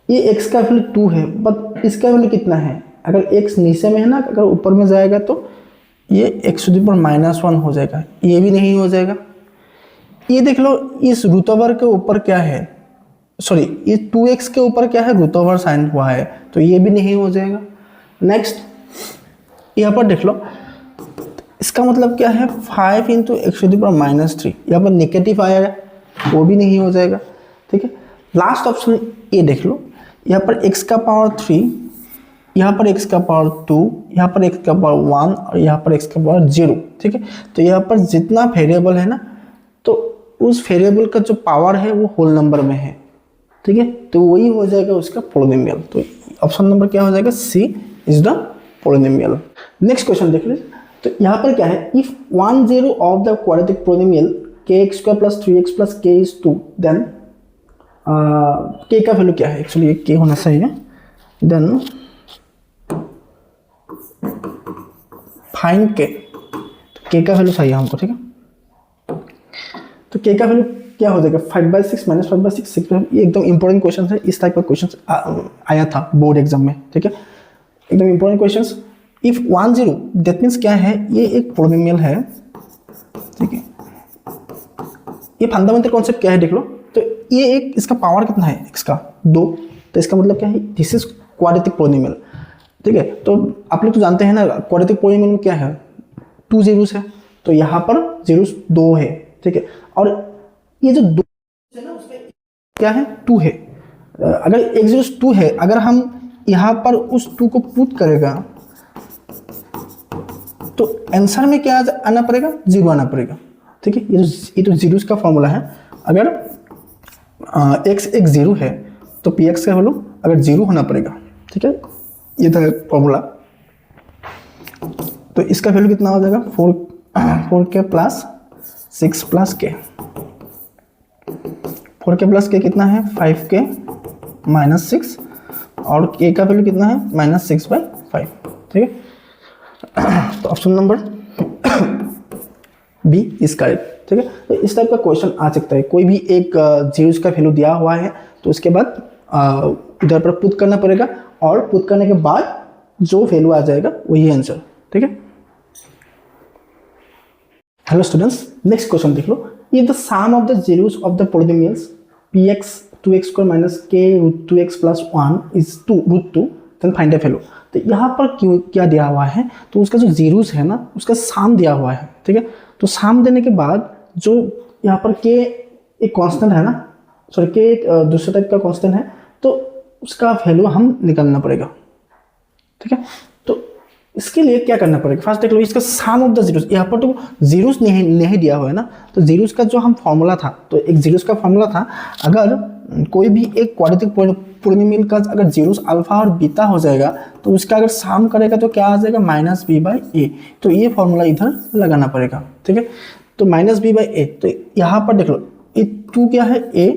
Speaker 1: ये x का वैल्यू 2 है, बट इसका वैल्यू कितना है, अगर x नीचे में है ना, अगर ऊपर में जाएगा तो ये x⁻1 हो जाएगा, ये भी नहीं हो जाएगा। ये देख लो, इस रूट ओवर के ऊपर क्या है, सॉरी ये 2x के ऊपर क्या है रूट ओवर साइन हुआ है, तो ये भी नहीं हो जाएगा। नेक्स्ट यहाँ पर देख लो, इसका मतलब क्या है 5 इंटू x⁻3, यहाँ पर नेगेटिव आया है, वो भी नहीं हो जाएगा, ठीक है। लास्ट ऑप्शन ये देख लो, यहाँ पर x का पावर 3, यहाँ पर x का पावर 2, यहाँ पर x का पावर 1 और यहाँ पर x का पावर 0, ठीक है। तो यहाँ पर जितना वेरिएबल है ना, तो उस वेरिएबल का जो पावर है वो होल नंबर में है, ठीक है, तो वही हो जाएगा उसका पोलिनोमियल। तो ऑप्शन नंबर क्या हो जाएगा, C is the polynomial. Next question देख लीजिए। तो यहाँ पर क्या है, if 1 0 of the quadratic polynomial kx² + 3x + k is 2, then k का वैल्यू क्या है, एक्चुअली ये k होना चाहिए, देन फाइंड k। तो k का वैल्यू चाहिए हमको, ठीक है। तो k का वैल्यू क्या हो जाएगा, 5/6 - 5/6 6। ये एकदम इंपॉर्टेंट क्वेश्चन है, इस टाइप का क्वेश्चन आया था बोर्ड एग्जाम में, ठीक है, एकदम important question. If 1 0 that means क्या है, ये एक पोलिनोमियल है, ठीक है। ये फंडामेंटल कॉन्सेप्ट क्या है देख लो। तो ये एक, इसका पावर कितना है x का 2, तो इसका मतलब क्या है, दिस इज क्वाड्रेटिक पोलिनोमियल, ठीक है। तो आप लोग तो जानते हैं ना क्वाड्रेटिक पोलिनोमियल में क्या है, 2 zeros है, तो यहाँ पर zeros 2 है, ठीक है। और ये जो 2 है ना उसमें क्या है, 2 है। अगर x zeros 2 है, अगर हम यहाँ पर उस 2 को पुट करेगा तो आंसर में क्या आना पड़ेगा, 0 आना पड़ेगा, ठीक है। ये तो जीरोस का फॉर्मूला है। अगर x एक 0 है तो px का वैल्यू अगर 0 होना पड़ेगा, ठीक है, ये था फॉर्मूला। तो इसका वैल्यू कितना हो जाएगा, 4k + 6 + k। 4k + k कितना है, 5k - 6, और k का वैल्यू कितना है, -6/5, ठीक है। तो option number B is correct, ठीक है। तो इस टाइप का क्वेश्चन आ सकता है, कोई भी एक जीरोस का वैल्यू दिया हुआ है तो उसके बाद इधर पर पुट करना पड़ेगा, और पुट करने के बाद जो वैल्यू आ जाएगा वही आंसर, ठीक है। हेलो स्टूडेंट्स, नेक्स्ट क्वेश्चन देख लो। If the sum of the zeros of the polynomials px 2x² - k √2x + 1 is 2√2, then find the value. तो यहाँ पर क्यों क्या दिया हुआ है, तो उसका जो जीरोस है ना उसका साम दिया हुआ है, ठीक है। तो साम देने के बाद जो यहाँ पर k एक कांस्टेंट है ना, सॉरी k एक दूसरे टाइप का कांस्टेंट है, तो उसका वैल्यू हम निकालना पड़ेगा, ठीक है। तो इसके लिए क्या करना पड़ेगा, फर्स्ट देख लो इसका सम ऑफ द जीरोस। यहाँ पर तो जीरोस नहीं दिया हुआ है ना, तो जीरोस का जो हम फॉर्मूला था, तो एक जीरोस का फॉर्मूला था, अगर कोई भी एक क्वाड्रेटिक पोलिनोमियल का अगर जीरोस अल्फा और बीटा हो जाएगा तो उसका अगर सम करेगा तो क्या आ जाएगा, -b/a। तो ये फॉर्मूला इधर लगाना पड़ेगा, ठीक है। तो -b/a, तो यहाँ पर देख लो ये 2 क्या है, a,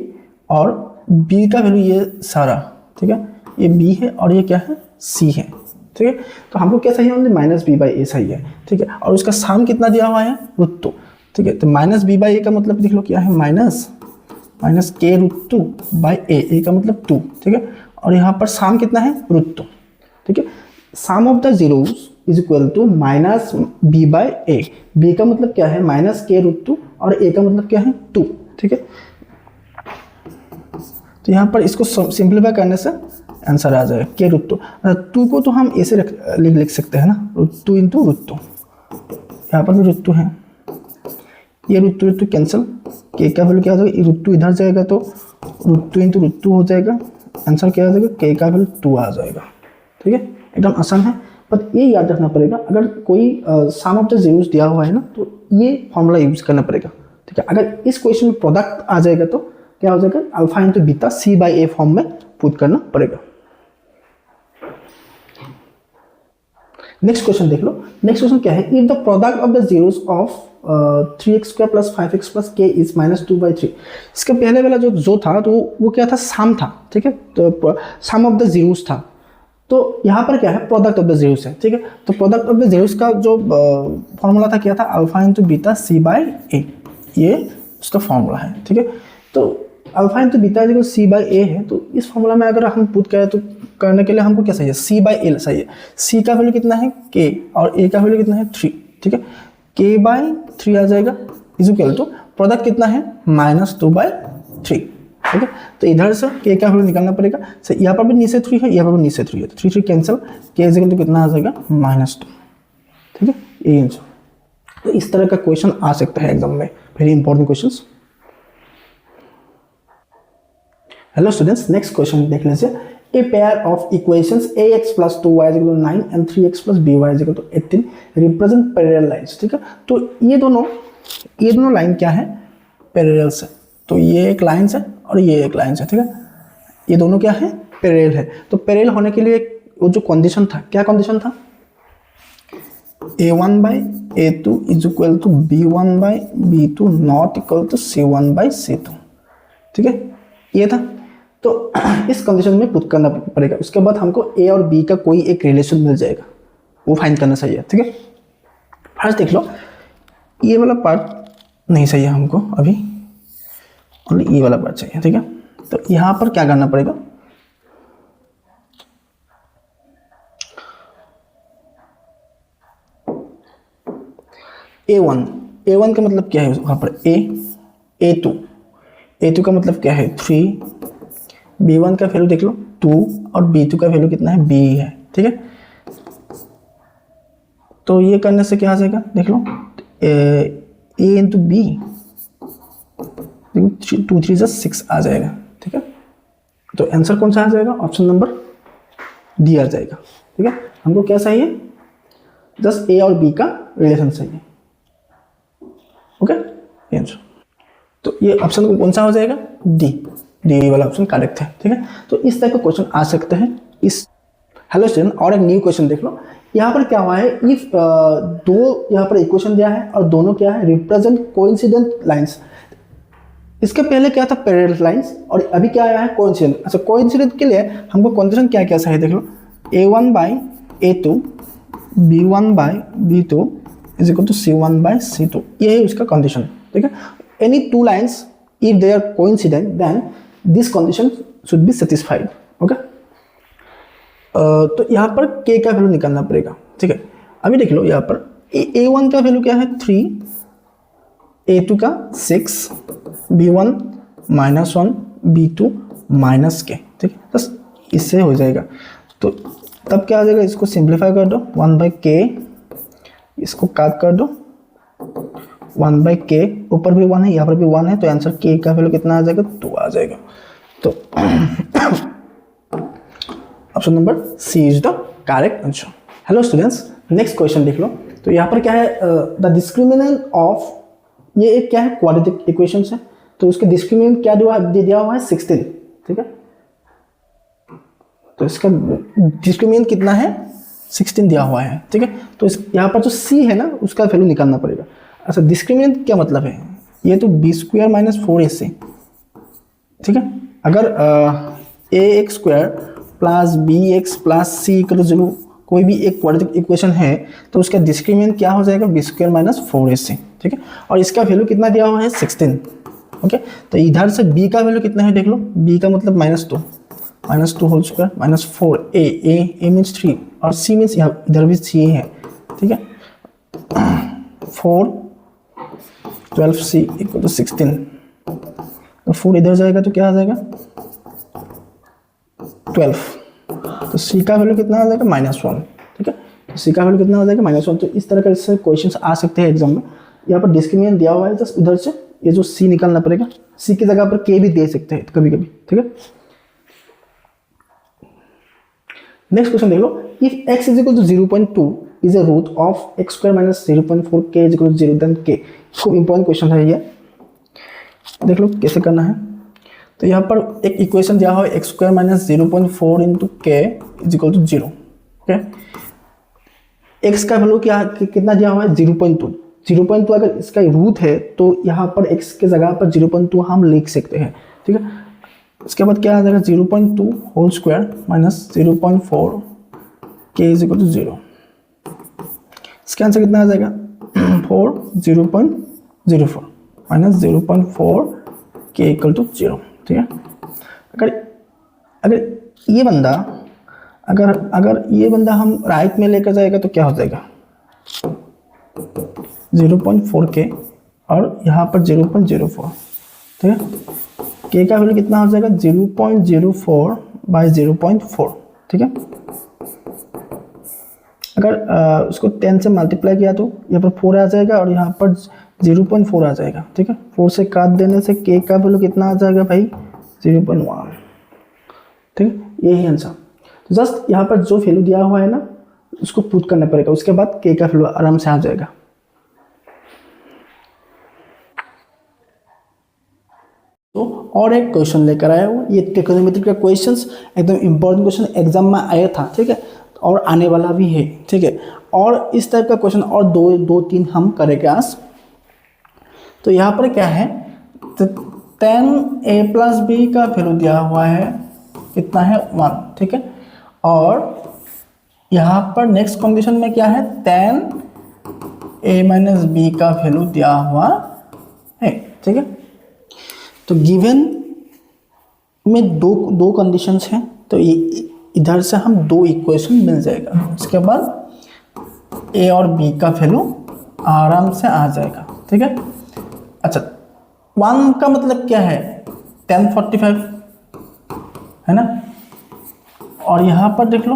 Speaker 1: और b का वैल्यू ये सारा, ठीक है, ये b है और ये क्या है, c है, ठीक है। तो हमको क्या चाहिए, -b/a सही है, ठीक है। और उसका सम कितना दिया हुआ है, √2, ठीक है। तो -b/a का मतलब देख लो क्या है, -k√2/a, a का मतलब 2, ठीक है। और यहाँ पर सम कितना है, √2, ठीक है। Sum of the zeros is equal to -b/a। b का मतलब क्या है, -k√2, और a का मतलब क्या है, 2, ठीक है। तो यहाँ पर इसको सिंप्लीफाई करने से आंसर आ जाएगा k√2। 2 को तो हम ऐसे लिख सकते हैं ना, 2 × √2, यहाँ पर तो √2 है, ये √2 कैंसिल, k का वैल्यू क्या हो जाएगा, √2 इधर जाएगा तो √2 × √2 हो जाएगा, आंसर क्या आ जाएगा, k का वैल्यू 2 आ जाएगा, ठीक है। एकदम आसान है, पर ये याद रखना पड़ेगा, अगर कोई सम ऑफ द जीरोस दिया हुआ है ना तो ये फॉर्मूला यूज करना पड़ेगा, ठीक है। अगर इस क्वेश्चन में प्रोडक्ट आ जाएगा तो क्या हो जाएगा, अल्फा × बीटा c/a फॉर्म में पुट करना पड़ेगा। नेक्स्ट क्वेश्चन देख लो। नेक्स्ट क्वेश्चन क्या है, if the product of the zeros of 3x² + 5x + k is -2/3। इसका पहले वाला जो था तो वो क्या था, सम था, ठीक है। तो सम ऑफ द जीरोस था, तो यहाँ पर क्या है, प्रोडक्ट ऑफ द जीरोस है, ठीक है। तो प्रोडक्ट ऑफ द जीरोस का जो फॉर्मूला था क्या था, अल्फा × बीटा c/a, ये उसका फॉर्मूला है, ठीक है। तो अल्फा × बीटा c/a है, तो इस फॉर्मूला में अगर हम पुट करें तो करने के लिए हमको क्या चाहिए, c/a चाहिए। c का वैल्यू कितना है, k, और a का वैल्यू कितना है, 3, ठीक है। k/3 आ जाएगा, इज इक्वल टू प्रोडक्ट कितना है, -2/3, ठीक है। तो इधर से k का वैल्यू निकालना पड़ेगा, so, यहाँ पर भी नीचे 3 है, यहाँ पर भी नीचे 3 है, तो 3 cancel, k is equal to कितना आ जाएगा, -2, ठीक है। ये आंसर। तो इस तरह का क्वेश्चन आ सकता है एग्जाम में, very important questions. Hello students, next question देख लीजिए। A pair of equations ax + 2y = 9 and 3x + by = 18 represent parallel lines, ठीक है। तो ये दोनों लाइन क्या है, पैरेलल्स है। तो ये एक लाइन्स है और ये एक लाइन्स है, ठीक है। ये दोनों क्या है, पैरेलल है। तो पैरेलल होने के लिए वो जो कंडीशन था, क्या कंडीशन था, a1/a2 is equal to b1/b2 not equal to c1/c2, ठीक है, ये था। तो इस कंडीशन में पुट करना पड़ेगा। उसके बाद हमको a और b का कोई एक रिलेशन मिल जाएगा, वो फाइंड करना चाहिए, ठीक है। फर्स्ट देख लो, ये वाला पार्ट नहीं चाहिए हमको अभी, ओनली ये वाला पार्ट चाहिए, ठीक है। तो यहाँ पर क्या करना पड़ेगा, a1 का मतलब क्या है वहाँ पर a2 का मतलब क्या है 3, b1 का वैल्यू देख लो 2 और b2 का वैल्यू कितना है b है, ठीक है। तो ये करने से क्या आ जाएगा, देख लो a इंटू बी, 2 3 6 आ जाएगा, ठीक है। तो आंसर कौन सा आ जाएगा, ऑप्शन नंबर डी आ जाएगा, ठीक है। हमको क्या चाहिए, जस्ट a और b का रिलेशन चाहिए, ओके, ये आंसर। तो ये ऑप्शन कौन सा हो जाएगा, डी वाला ऑप्शन करेक्ट है, ठीक है। तो इस टाइप का क्वेश्चन आ सकते हैं इस। हेलो स्टूडेंट, और एक न्यू क्वेश्चन देख लो। यहाँ पर क्या हुआ है, इफ दो यहाँ पर इक्वेशन दिया है और दोनों क्या है, रिप्रेजेंट कोइंसिडेंट लाइंस। इसके पहले क्या था, पैरेलल लाइंस, और अभी क्या आया है, कोइंसिडेंट। अच्छा, कोइंसिडेंट के लिए हमको कंडीशन क्या क्या चाहिए, देख लो a1/a2 b1/b2 is equal to c1/c2, ये है उसका कंडीशन, ठीक है। Any two lines if they are coincident then this condition should be satisfied, okay. तो यहाँ पर k का वैल्यू निकालना पड़ेगा, ठीक है। अभी देख लो यहाँ पर a1 का वैल्यू क्या है 3, a2 का 6, b1 -1, b2 -k, ठीक है। बस इससे हो जाएगा। तो तब क्या आ जाएगा, इसको सिंप्लीफाई कर दो, 1/k, इसको काट कर दो, 1/k, ऊपर भी 1 है, यहाँ पर भी 1 है, तो आंसर k का वैल्यू कितना आ जाएगा, 2 आ जाएगा। तो option number C is the correct answer. Hello students, next question देख लो। तो यहाँ पर क्या है, द डिस्क्रिमिनेंट ऑफ, ये एक क्या है, क्वाड्रेटिक इक्वेशन है। तो उसके डिस्क्रिमिनेंट क्या दिया हुआ है 16, ठीक है। तो इसका डिस्क्रिमिनेंट कितना है, 16 दिया हुआ है, ठीक है। तो इस यहाँ पर जो c है ना, उसका वैल्यू निकालना पड़ेगा। अच्छा, डिस्क्रिमिनेंट क्या मतलब है, ये तो b² - 4ac, ठीक है। अगर ax² plus bx plus c equal to 0 कोई भी एक क्वाड्रेटिक इक्वेशन है, तो उसका डिस्क्रिमिनेंट क्या हो जाएगा, b² - 4ac, ठीक है। और इसका वैल्यू कितना दिया हुआ है 16, ओके। तो इधर से b का वैल्यू कितना है, देख लो, b का मतलब -2 होल स्क्वायर -4, a मीन्स 3 और c मीन्स इधर भी c है, ठीक है। 4 12c इक्वल टू 16, तो 4 इधर जाएगा तो क्या आ जाएगा 12, तो c का वैल्यू कितना आ जाएगा -1, ठीक है। तो c का वैल्यू कितना आ जाएगा -1। तो इस तरह का इससे क्वेश्चन आ सकते हैं एग्जाम में। यहाँ पर डिस्क्रिमिनेंट दिया हुआ है, जस्ट उधर से ये जो c निकालना पड़ेगा, c की जगह पर k भी दे सकते हैं कभी कभी, ठीक है। नेक्स्ट क्वेश्चन देख लो, if x is equal to 0.2 is a root of x² - 0.4 k is equal to 0 then k। खूब इंपॉर्टेंट क्वेश्चन है ये, देख लो कैसे करना है। तो यहाँ पर एक इक्वेशन दिया हुआ है x² - 0.4 into k is equal to 0, okay. x का वैल्यू क्या कितना दिया हुआ है 0.2 अगर इसका रूट है तो यहाँ पर x के जगह पर 0.2 हम लिख सकते हैं, ठीक है। इसके बाद क्या आ जाएगा 0.2 whole square minus 0.4 k is equal to 0। इसका आंसर कितना आ जाएगा 0.04 माइनस 0.4 k इक्वल टू 0, ठीक है। अगर ये बंदा अगर ये बंदा हम राइट में लेकर जाएगा तो क्या हो जाएगा 0.4 k और यहाँ पर 0.04, ठीक है। k का वैल्यू कितना हो जाएगा 0.04 बाई 0.4, ठीक है। अगर उसको 10 से मल्टीप्लाई किया तो यहाँ पर 4 आ जाएगा और यहाँ पर 0.4 आ जाएगा, ठीक है। 4 से काट देने से k का वैल्यू कितना आ जाएगा भाई 0.1, ठीक है। यही आंसर। तो जस्ट यहाँ पर जो वैल्यू दिया हुआ है ना उसको पुट करना पड़ेगा, उसके बाद k का वैल्यू आराम से आ जाएगा। और एक क्वेश्चन लेकर आया हूँ। ये ट्रिग्नोमेट्री का क्वेश्चंस एकदम इंपॉर्टेंट क्वेश्चन एग्जाम में आया था, ठीक है, और आने वाला भी है, ठीक है। और इस टाइप का क्वेश्चन और दो तीन हम करेंगे आज। तो यहाँ पर क्या है, तो tan a प्लस बी का वैल्यू दिया हुआ है, कितना है 1, ठीक है। और यहाँ पर नेक्स्ट कंडीशन में क्या है, tan a माइनस बी का वैल्यू दिया हुआ है, ठीक है। तो गिवन में दो कंडीशंस हैं, तो इधर से हम दो इक्वेशन मिल जाएगा। उसके बाद a और b का वैल्यू आराम से आ जाएगा, ठीक है। अच्छा, 1 का मतलब क्या है, tan 45 है ना। और यहाँ पर देख लो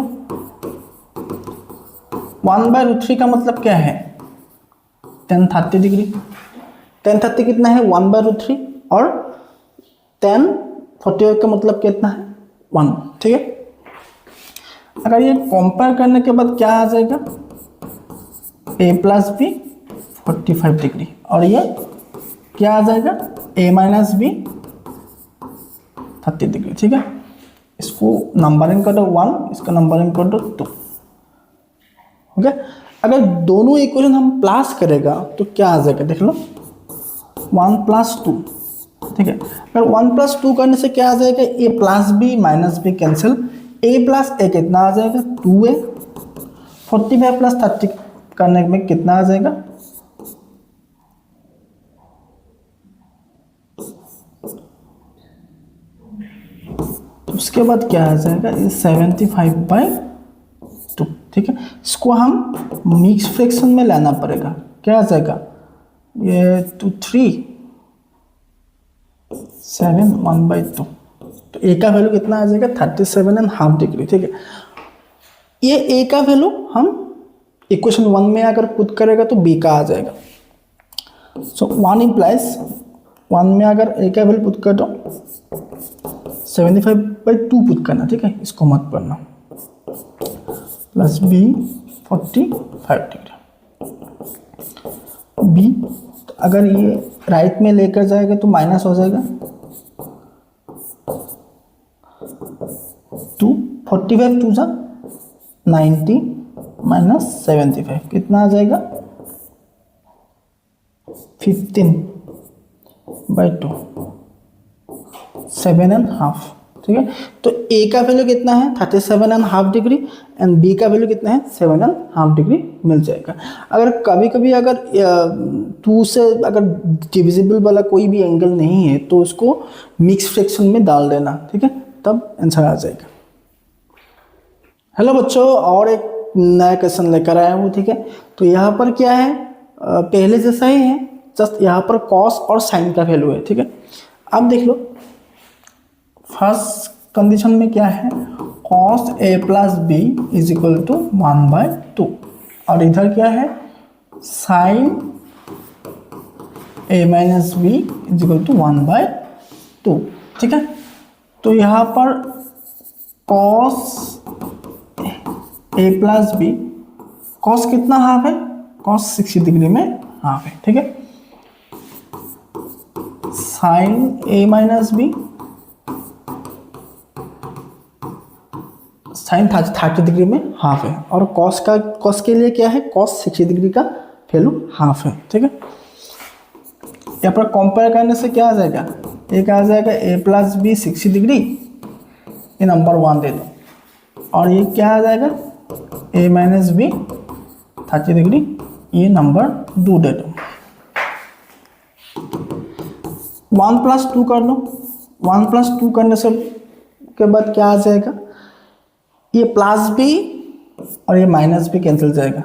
Speaker 1: 1/√3 का मतलब क्या है, tan 30 डिग्री। tan 30 कितना है, 1/√3, और tan 45 का मतलब कितना है, 1, ठीक है। अगर ये कंपेयर करने के बाद क्या आ जाएगा, a प्लस बी 45 डिग्री, और ये क्या आ जाएगा, a माइनस बी 30 डिग्री, ठीक है। इसको नंबरिंग कर दो 1, इसका नंबरिंग कर दो 2, ओके। अगर दोनों इक्वेशन हम प्लस करेगा तो क्या आ जाएगा, देख लो 1 + 2, ठीक है। अगर 1 + 2 करने से क्या आ जाएगा, a plus B minus B cancel, a plus a कितना आ जाएगा, 2a। 45 + 30 करने में कितना आ जाएगा, उसके बाद क्या आ जाएगा, 75/2, ठीक है। इसको हम मिक्स फ्रैक्शन में लाना पड़ेगा, क्या आ जाएगा, ये 2 3 7 1/2, तो a का वैल्यू कितना आ जाएगा, 37.5 डिग्री, ठीक है। ये a का वैल्यू हम इक्वेशन 1 में अगर पुट करेगा तो b का आ जाएगा। सो 1 इम्प्लाइज 1 में अगर a का वैल्यू पुट कर दो 75/2 पुट करना, ठीक है, इसको मत पढ़ना, प्लस b 45 डिग्री b। तो अगर ये राइट में लेकर जाएगा तो माइनस हो जाएगा, 2 45 2 90 माइनस 75 कितना आ जाएगा, 15/2 7.5, ठीक है। तो a का वैल्यू कितना है, 37.5 डिग्री, एंड b का वैल्यू कितना है, 7.5 डिग्री मिल जाएगा। अगर कभी कभी अगर 2 से अगर डिविजिबल वाला कोई भी एंगल नहीं है तो उसको मिक्स फ्रैक्शन में डाल देना, ठीक है, तब आंसर आ जाएगा। हेलो बच्चों, और एक नया क्वेश्चन लेकर आया हूँ, ठीक है। तो यहाँ पर क्या है, पहले जैसा ही है, जस्ट यहाँ पर कॉस और साइन का वैल्यू है, ठीक है। अब देख लो फर्स्ट कंडीशन में क्या है, cos a plus B is equal to 1/2, और इधर क्या है, sin a minus B is equal to 1/2, ठीक है। तो यहाँ पर cos a plus B, cos कितना हाफ है, cos 60 डिग्री में हाफ है, ठीक है। sin a माइनस बी, साइन 30 डिग्री में हाफ है, और कॉस के लिए क्या है, कॉस 60 डिग्री का वैल्यू हाफ है, ठीक है। यहाँ पर कंपेयर करने से क्या आ जाएगा, एक आ जाएगा a प्लस बी 60 डिग्री, ये नंबर 1 दे दो, और ये क्या आ जाएगा, a माइनस बी 30 डिग्री, ये नंबर 2 दे दो। 1 + 2 कर लो, 1 + 2 करने से के बाद क्या आ जाएगा, ये प्लस बी और ये माइनस बी कैंसिल जाएगा,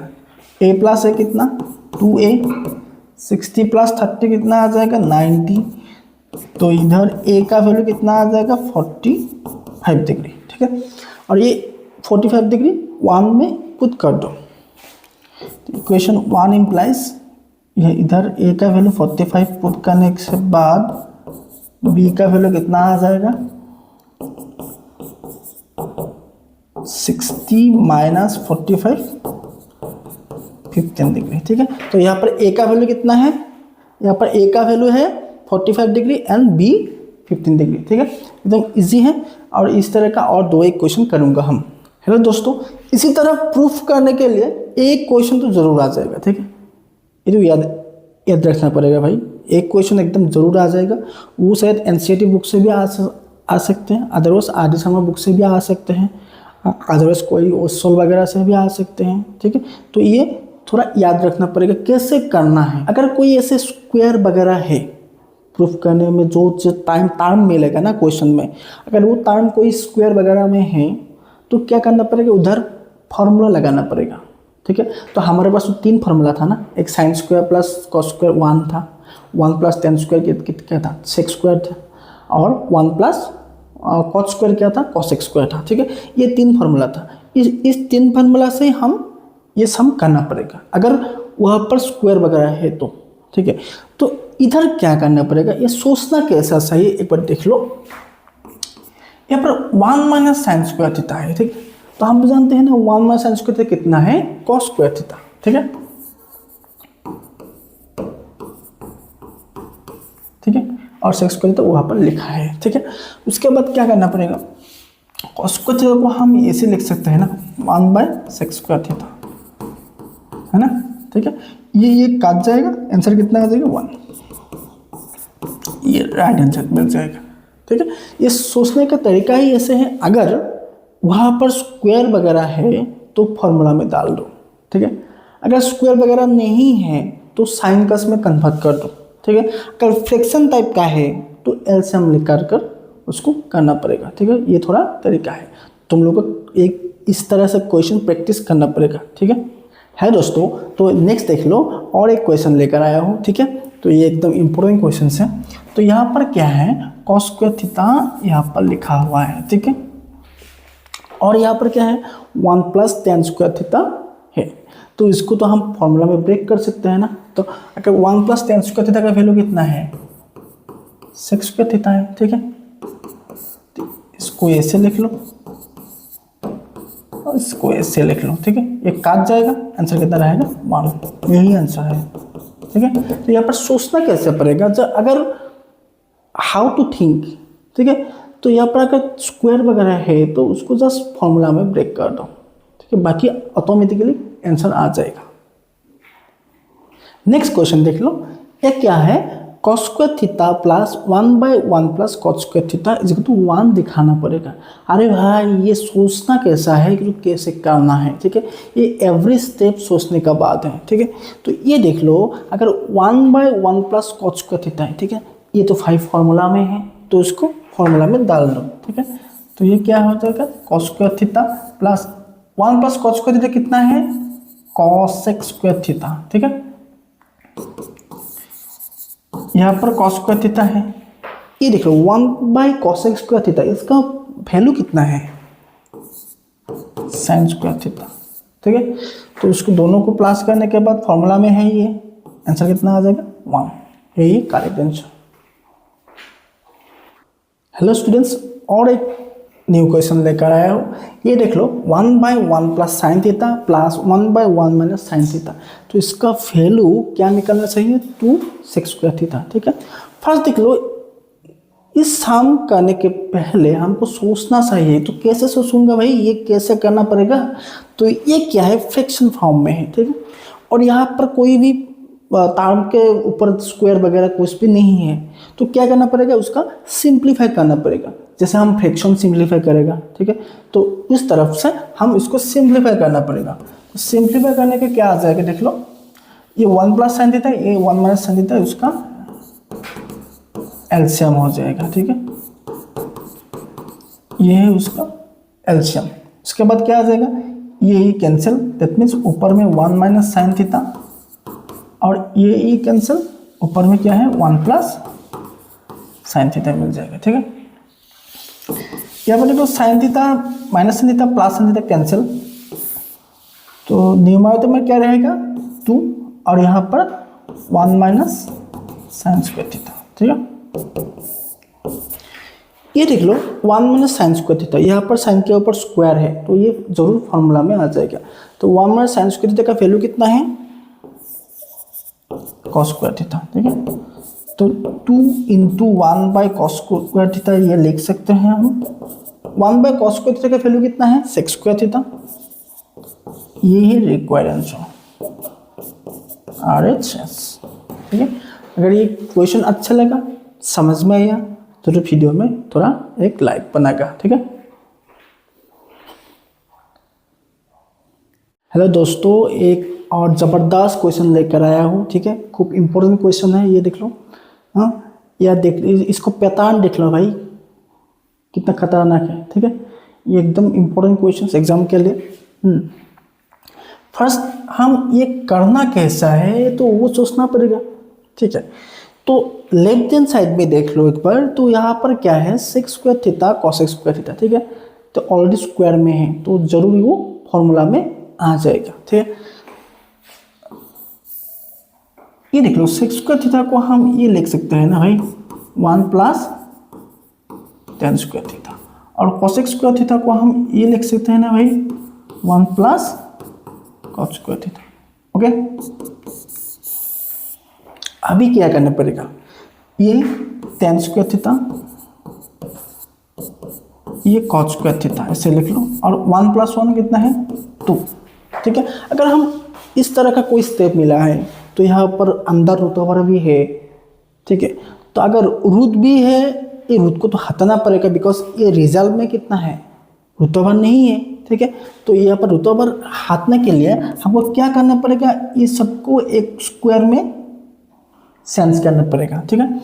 Speaker 1: a प्लस है कितना, 2a, 60 + 30 कितना आ जाएगा, 90, तो इधर a का वैल्यू कितना आ जाएगा, 45 डिग्री, ठीक है। और ये 45 डिग्री 1 में पुट कर दो, तो इक्वेशन 1 इम्प्लाइज ये इधर a का वैल्यू 45 पुट करने के बाद b का वैल्यू कितना आ जाएगा, 60 माइनस 45 15 डिग्री, ठीक है। तो यहाँ पर a का वैल्यू कितना है, यहाँ पर a का वैल्यू है 45 डिग्री एंड b 15 डिग्री, ठीक है, एकदम इजी है। और इस तरह का और 2 एक क्वेश्चन करूँगा हम। हेलो दोस्तों, इसी तरह प्रूफ करने के लिए एक क्वेश्चन तो ज़रूर आ जाएगा, ठीक है, ये तो याद रखना पड़ेगा भाई, एक क्वेश्चन एकदम ज़रूर आ जाएगा। वो शायद एनसीईआरटी बुक से भी आ सकते हैं, अदरवाइज आर.डी. शर्मा बुक से भी आ सकते हैं, अदरवाइज कोई ओसोल वगैरह से भी आ सकते हैं, ठीक है। तो ये थोड़ा याद रखना पड़ेगा कैसे करना है। अगर कोई ऐसे स्क्वायर वगैरह है प्रूफ करने में, जो टाइम मिलेगा ना क्वेश्चन में, अगर वो टाइम कोई स्क्वायर वगैरह में है तो क्या करना पड़ेगा, उधर फार्मूला लगाना पड़ेगा, ठीक है। तो हमारे पास 3 फार्मूला था ना, एक sine square plus cos square 1 था, 1 प्लस टेन स्क्वायर क्या था, सेक्स स्क्वायर था, और 1 प्लस कॉस स्क्वायर क्या था, कॉस एक्स स्क्वायर था, ठीक है। ये 3 फार्मूला था। इस 3 फार्मूला से हम ये सम करना पड़ेगा अगर वहाँ पर स्क्वायर वगैरह है तो, ठीक है। तो इधर क्या करना पड़ेगा, ये सोचना कैसा सही, एक बार देख लो। यहाँ पर 1 माइनस साइन स्क्वायर थीटा है, ठीक है। तो हम जानते हैं ना 1 माइनस साइन स्क्वायर थीटा कितना है, कॉस स्क्वायर थीटा, ठीक है, ठीक है। और सेक्स स्क्वायर तो वहाँ पर लिखा है, ठीक है। उसके बाद क्या करना पड़ेगा, कॉस स्क्वायर थीटा को हम ऐसे लिख सकते हैं ना, 1 बाय सेक्स स्क्वायर थीटा, है ना, ठीक है। ये काट जाएगा, आंसर कितना आ जाएगा 1, ये राइट आंसर मिल जाएगा, ठीक है। ये सोचने का तरीका ही ऐसे है, अगर वहाँ पर स्क्वायर वगैरह है तो फॉर्मूला में डाल दो, ठीक है। अगर स्क्वायर वगैरह नहीं है तो साइन कस में कन्वर्ट कर दो, ठीक है। अगर फ्रैक्शन टाइप का है तो एलसीएम लेकर कर उसको करना पड़ेगा, ठीक है। ये थोड़ा तरीका है, तुम लोग को एक इस तरह से क्वेश्चन प्रैक्टिस करना पड़ेगा, ठीक है दोस्तों। तो नेक्स्ट देख लो, और एक क्वेश्चन लेकर आया हूँ, ठीक है। तो ये एकदम इम्पोर्टेंट क्वेश्चन है। तो यहाँ पर क्या है, कॉस स्क्वायर थीटा यहाँ पर लिखा हुआ है, ठीक है। और यहाँ पर क्या है, 1 प्लस टेन स्क्वायर थीटा है। तो इसको तो हम फॉर्मूला में ब्रेक कर सकते हैं ना। तो अगर 1 प्लस टेन स्क्वायर थीटा का वैल्यू कितना है, सेक्स स्क्वायर थीटा है, ठीक है। तो इसको ऐसे लिख लो और इसको ऐसे लिख लो, ठीक है। ये काट जाएगा, आंसर कितना रहेगा 1, यही आंसर है, ठीक है। तो यहाँ पर सोचना कैसे पड़ेगा, जब अगर हाउ टू थिंक, ठीक है। तो यहाँ पर अगर स्क्वायर वगैरह है तो उसको जस्ट फॉर्मूला में ब्रेक कर दो, ठीक है, बाकी ऑटोमेटिकली आंसर आ जाएगा। नेक्स्ट क्वेश्चन देख लो, ये क्या है, cos square theta plus 1 by 1 plus cos square theta is to 1 दिखाना पड़ेगा। अरे भाई ये सोचना कैसा है कि कैसे करना है, ठीक है। ये एवरी स्टेप सोचने का बात है, ठीक है। तो ये देख लो, अगर 1 by 1 plus cos square theta है, ठीक है, ये तो 5 फार्मूला में है तो इसको फार्मूला में डाल दो, ठीक है। तो ये क्या हो जाएगा, cos square theta plus 1 plus cos square theta कितना है, कॉस एक्स स्क्वायर थीटा, ठीक है। यहाँ पर कॉस स्क्वायर थीटा है, ये देख लो 1 by cos x square theta, इसका वैल्यू कितना है, साइन स्क्वायर थीटा, ठीक है। तो उसको दोनों को प्लस करने के बाद फॉर्मूला में है ये, आंसर कितना आ जाएगा 1, यही करेक्ट आंसर। हेलो स्टूडेंट्स, और एक न्यू क्वेश्चन लेकर आया हूँ। ये देख लो 1 by 1 plus sine theta plus 1 by 1 minus sine theta. तो इसका वैल्यू क्या निकलना चाहिए, 2 सेक्स स्क्वायर थीटा, ठीक है। फर्स्ट देख लो, इस सम करने के पहले हमको सोचना चाहिए। तो कैसे सोचूंगा भाई, ये कैसे करना पड़ेगा। तो ये क्या है, फ्रैक्शन फॉर्म में है, ठीक है। और यहाँ पर कोई भी टर्म के ऊपर स्क्वायर वगैरह कुछ भी नहीं है, तो क्या करना पड़ेगा, उसका सिंप्लीफाई करना पड़ेगा। जैसे हम फ्रैक्शन सिंप्लीफाई करेगा, ठीक है। तो इस तरफ से हम इसको सिंप्लीफाई करना पड़ेगा। तो सिंप्लीफाई करने के क्या आ जाएगा, देख लो, ये 1 प्लस साइन थीटा, ये 1 माइनस साइन थीटा, उसका एलसीएम हो जाएगा, ठीक है। ये है उसका एलसीएम। उसके बाद क्या आ जाएगा, ये कैंसिल, दैट मीन्स ऊपर में 1 माइनस साइन थीटा और ये कैंसिल, ऊपर में क्या है 1 प्लस साइन थीटा मिल जाएगा, ठीक है। यहाँ पर देखो sine theta minus sine theta plus sine theta cancel, तो न्यूमरेटर में क्या रहेगा 2 और यहाँ पर 1 माइनस साइन स्क्वायर थीटा, ठीक है। ये देख लो 1 माइनस साइन स्क्वायर थीटा, यहाँ पर साइन के ऊपर स्क्वायर है तो ये जरूर फॉर्मूला में आ जाएगा। तो 1 माइनस साइन स्क्वायर थीटा का वैल्यू कितना है, कॉस स्क्वायर थीटा, ठीक है। तो 2 इंटू 1/cos² थीटा ये लिख सकते हैं हम। 1/cos² थीटा का वैल्यू कितना है, sec² थीटा। ये है रिक्वायर्ड आंसर RHS। ठीक है, अगर ये क्वेश्चन अच्छा लगा, समझ में आया, तो वीडियो में थोड़ा एक लाइक बनाएगा। ठीक है, हेलो दोस्तों, एक और ज़बरदस्त क्वेश्चन लेकर आया हूँ। ठीक है, खूब इम्पोर्टेंट क्वेश्चन है, ये देख लो। हाँ, या देख, इसको पैटर्न देख लो भाई, कितना खतरनाक है। ठीक है, ये एकदम इम्पोर्टेंट क्वेश्चन एग्जाम के लिए। फर्स्ट हम ये करना कैसा है तो वो सोचना पड़ेगा। ठीक है, तो लेफ्ट हैंड साइड में देख लो एक बार, तो यहाँ पर क्या है, sec² थीटा cos² थीटा। ठीक है, तो ऑलरेडी स्क्वायर में है तो जरूरी वो फॉर्मूला में आ जाएगा। ठीक है, ये देख लो, sec² थीटा को हम ये लिख सकते हैं ना भाई, 1 + tan² थीटा, और cos² थीटा को हम ये लिख सकते हैं ना भाई, 1 + cos² थीटा। ओके, अभी क्या करना पड़ेगा, ये tan² थीटा, ये cos² थीटा ऐसे लिख लो, और 1 + 1 कितना है, 2। ठीक है, अगर हम इस तरह का कोई स्टेप मिला है तो यहाँ पर अंदर रूट ओवर भी है। ठीक है, तो अगर रूट भी है, ये रूट को तो हटाना पड़ेगा, बिकॉज ये रिजल्ट में कितना है, रूट ओवर नहीं है। ठीक है, तो यहाँ पर रूट ओवर हटाने के लिए हमको क्या करना पड़ेगा, ये सबको एक स्क्वायर में सेंस करना पड़ेगा। ठीक है,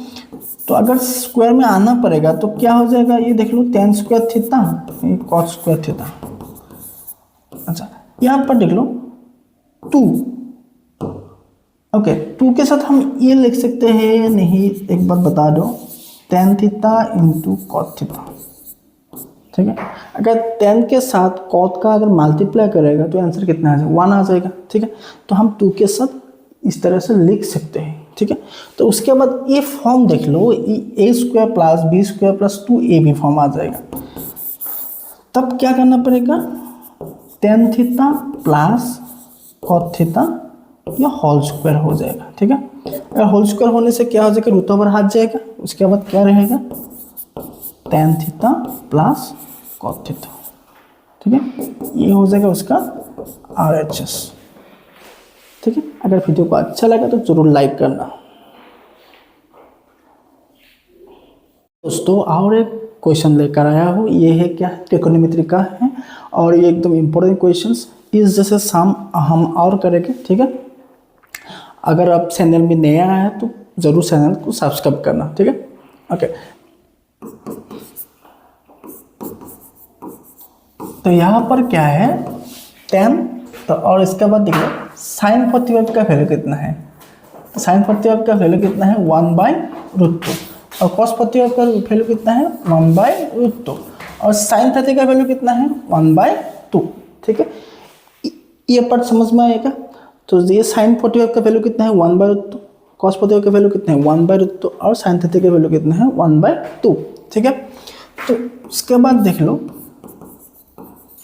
Speaker 1: तो अगर स्क्वायर में आना पड़ेगा तो क्या हो जाएगा, ये देख लो, tan² थीटा, ये cos² थीटा। अच्छा, यहाँ पर देख लो 2। ओके, 2 के साथ हम ये लिख सकते हैं, नहीं एक बार बता दो, tan theta into cot theta. ठीक है, अगर tan के साथ cot का अगर मल्टीप्लाई करेगा तो आंसर कितना आ जाएगा, 1 आ जाएगा। ठीक है, तो हम 2 के साथ इस तरह से लिख सकते हैं। ठीक है, तो उसके बाद ये फॉर्म देख लो, a² + b² + 2ab फॉर्म आ जाएगा। तब क्या करना पड़ेगा, tan theta plus cot theta, ये होल स्क्वायर हो जाएगा। ठीक है, अगर होल स्क्वायर होने से क्या हो जाएगा, रूट ओवर हट जाएगा। उसके बाद क्या रहेगा, tan theta plus cot theta. ठीक है, ये हो जाएगा उसका RHS। ठीक है, अगर वीडियो को अच्छा लगा तो जरूर लाइक करना। दोस्तों, और एक क्वेश्चन लेकर आया हूँ, ये है क्या, ट्रिकोनोमेट्री का है, और ये एकदम इम्पोर्टेंट क्वेश्चंस इस जैसे शाम हम और करेंगे। ठीक है, अगर आप चैनल में नया आया तो ज़रूर चैनल को सब्सक्राइब करना। ठीक है, ओके, तो यहाँ पर क्या है, tan, तो और इसके बाद देखो sin 45 का वैल्यू कितना है, तो sin 45 का वैल्यू कितना है, 1/√2, और cos 45 का वैल्यू कितना है, 1/√2, और sin 30 का वैल्यू कितना है, 1/2। ठीक है, ये पार्ट समझ में आएगा। तो ये sin 45 का वैल्यू कितना है, 1/√2, cos 45 का वैल्यू कितना है, 1/√2, और sin 30 का वैल्यू कितना है, 1/2। ठीक है, तो उसके बाद देख लो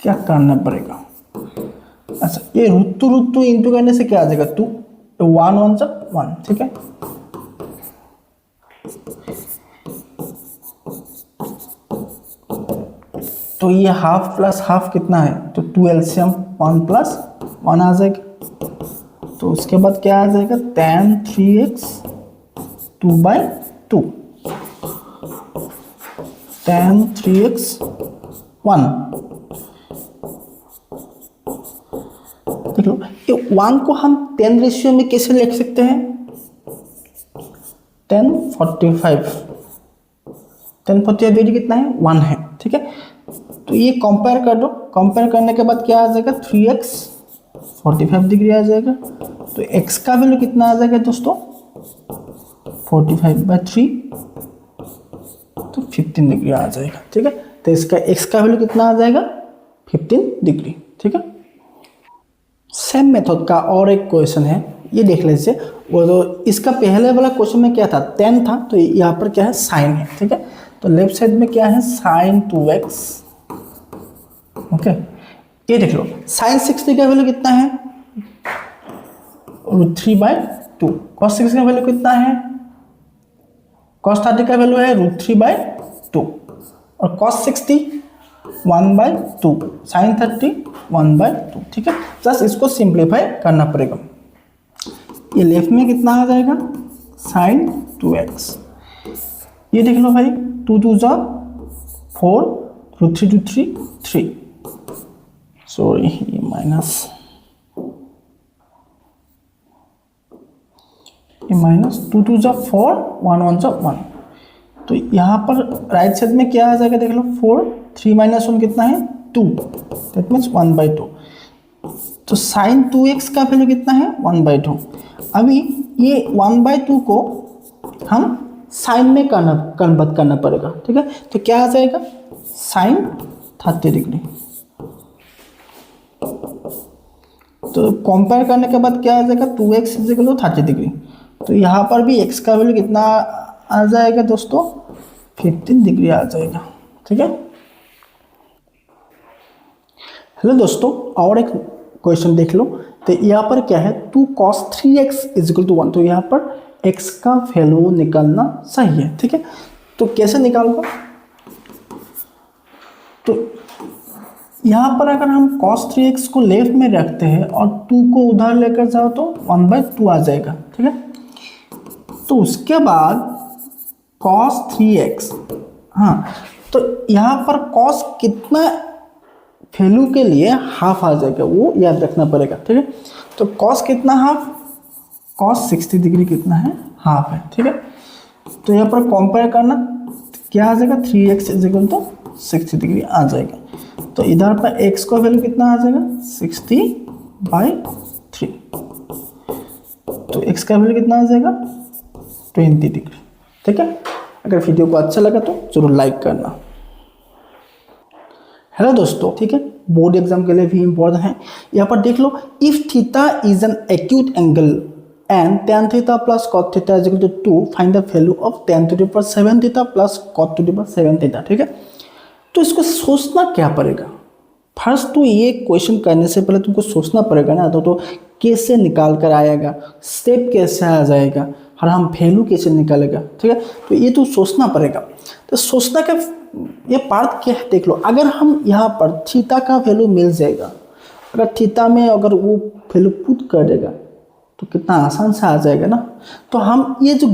Speaker 1: क्या करना पड़ेगा। अच्छा, ये √2 इंटू करने से क्या आ जाएगा, 2, 1 1 × 1। ठीक है, तो ये हाफ प्लस हाफ कितना है, तो 2 LCM 1 + 1 आ जाएगा। तो उसके बाद क्या आ जाएगा, tan 3x 2/2, tan 3x 1। देख लो, ये 1 को हम 10 रेशियो में कैसे लिख सकते हैं, 1045 डिग्री कितना है, 1 है। ठीक है, तो ये कंपेयर कर दो, कंपेयर करने के बाद क्या आ जाएगा, 3x 45 डिग्री आ जाएगा। तो x का वैल्यू कितना आ जाएगा दोस्तों, 45/3, तो 15 डिग्री आ जाएगा। ठीक है, तो इसका x का वैल्यू कितना आ जाएगा, 15 डिग्री। ठीक है, सेम मेथड का और एक क्वेश्चन है, ये देख लीजिए। वो तो इसका पहले वाला क्वेश्चन में क्या था, tan था, तो यहाँ पर क्या है, sin है। ठीक है, तो लेफ्ट साइड में क्या है, sin 2x। ओके, ये देख लो, sin 60 का वैल्यू कितना है, 3/2, cos 60 का वैल्यू कितना है, cos 30 का वैल्यू है √3/2 और cos 60 1/2, sin 30 1/2, ठीक है। जस्ट इसको सिंप्लीफाई करना पड़ेगा। ये लेफ्ट में कितना आ जाएगा sin 2x, ये देख लो भाई 2 2 जा 4, √3 2 3 3, सॉरी ये माइनस, ये माइनस 2 2 जा 4, 1 1 जा 1, तो यहाँ पर राइट साइड में क्या आ जाएगा देख लो 4, 3 - 1 कितना है 2, दैट मीन्स 1/2। तो sin 2x का वैल्यू कितना है 1/2। अभी ये 1/2 को हम साइन में कन्वर्ट करना पड़ेगा, ठीक है। तो क्या आ जाएगा sin 30 डिग्री। तो कंपेयर करने के बाद क्या आ जाएगा 2x = 30 डिग्री। तो यहाँ पर भी x का वैल्यू कितना आ जाएगा दोस्तों 15 डिग्री आ जाएगा, ठीक है। हेलो दोस्तों, और एक क्वेश्चन देख लो। तो यहाँ पर क्या है 2 cos 3x = 1, तो यहाँ पर x का वैल्यू निकालना सही है, ठीक है। तो कैसे निकालोगे, तो यहाँ पर अगर हम cos 3x को लेफ्ट में रखते हैं और 2 को उधर लेकर जाओ तो 1/2 आ जाएगा, ठीक है। तो उसके बाद cos 3x, हाँ, तो यहाँ पर cos कितना वैल्यू के लिए हाफ आ जाएगा वो याद रखना पड़ेगा, ठीक है। तो cos कितना हाफ, cos 60 डिग्री कितना है हाफ है, ठीक है। तो यहाँ पर कंपेयर करना क्या आ जाएगा 3x = 60 डिग्री आ जाएगा। तो इधर पर x का वैल्यू कितना आ जाएगा 60/3, तो x का वैल्यू कितना आ जाएगा 20 डिग्री, ठीक है। अगर वीडियो को अच्छा लगा तो जरूर लाइक करना। हेलो दोस्तों, ठीक है, बोर्ड एग्जाम के लिए भी इम्पोर्टेंट है। यहाँ पर देख लो, if theta is an acute angle and tan theta plus cot theta = 2, find the value of tan to the power 7 theta plus cot to the power 7 theta, ठीक है। तो इसको सोचना क्या पड़ेगा, फर्स्ट तो ये क्वेश्चन करने से पहले तुमको सोचना पड़ेगा ना, तो कैसे निकाल कर आएगा, स्टेप कैसे आ जाएगा और हम वैल्यू कैसे निकालेगा, ठीक है। तो ये तो सोचना पड़ेगा। तो सोचना का ये पार्ट क्या है देख लो। अगर हम यहाँ पर थीटा का वैल्यू मिल जाएगा, अगर थीटा में अगर वो वैल्यू पुट कर देगा तो कितना आसान से आ जाएगा ना। तो हम ये जो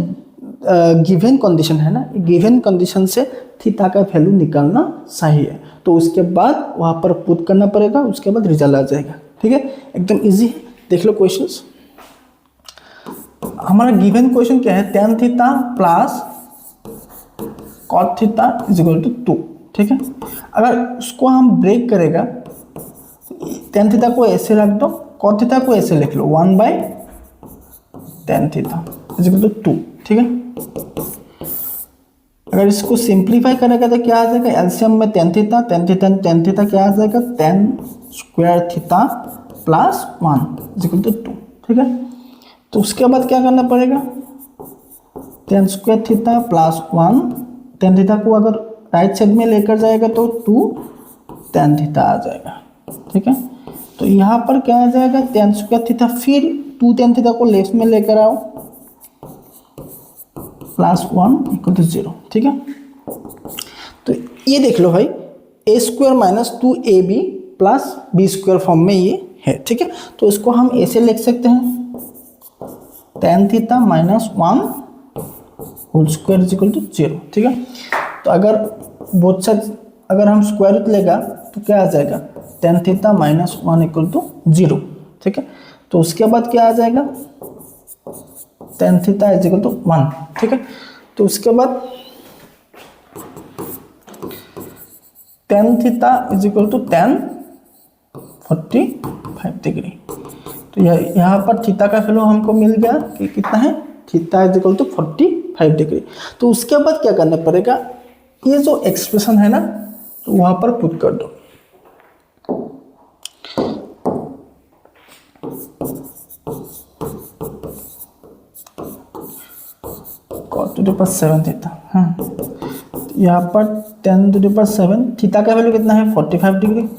Speaker 1: गिवन कंडीशन है ना, गिवन कंडीशन से थीटा का वैल्यू निकालना सही है। तो उसके बाद वहाँ पर पुट करना पड़ेगा, उसके बाद रिजल्ट आ जाएगा, ठीक है। एकदम इजी है, देख लो क्वेश्चंस। हमारा गिवन क्वेश्चन क्या है tan theta plus cot theta = 2, ठीक है। अगर उसको हम ब्रेक करेगा, tan थीटा को ऐसे रख दो, cot थीटा को ऐसे लिख लो 1/tan थीटा = 2, ठीक है। अगर इसको सिंप्लीफाई करेगा तो क्या आ जाएगा, एलसीएम में tan थीटा क्या आ जाएगा tan स्क्वायर थीटा प्लस 1 = 2, ठीक है। तो उसके बाद क्या करना पड़ेगा, tan square theta plus 1, tan theta को अगर राइट साइड में लेकर जाएगा तो 2 tan थीटा आ जाएगा, ठीक है। तो यहाँ पर क्या आ जाएगा tan स्क्वायर थीटा, फिर 2 tan थीटा को लेफ्ट में लेकर आओ प्लस 1 = 0, ठीक है। तो ये देख लो भाई a² - 2ab plus b² form में ये है, ठीक है। तो इसको हम ऐसे लिख सकते हैं tan थीटा - 1 होल स्क्वायर = 0, ठीक है। तो अगर बोथ साइड अगर हम स्क्वायर रूट लेगा तो क्या आ जाएगा tan थीटा - 1 = 0, ठीक है। तो उसके बाद क्या आ जाएगा tan थीटा = 1, ठीक है। तो उसके बाद tan थीटा = tan 45 डिग्री। तो यहाँ पर थीटा का वैल्यू हमको मिल गया कि कितना है, थीटा = 45 डिग्री। तो उसके बाद क्या करना पड़ेगा, ये जो एक्सप्रेशन है ना तो वहाँ पर पुट कर दो। cot to the power 7 theta, हाँ, यहाँ पर tan to the power 7, theta का वैल्यू कितना है 45 degree,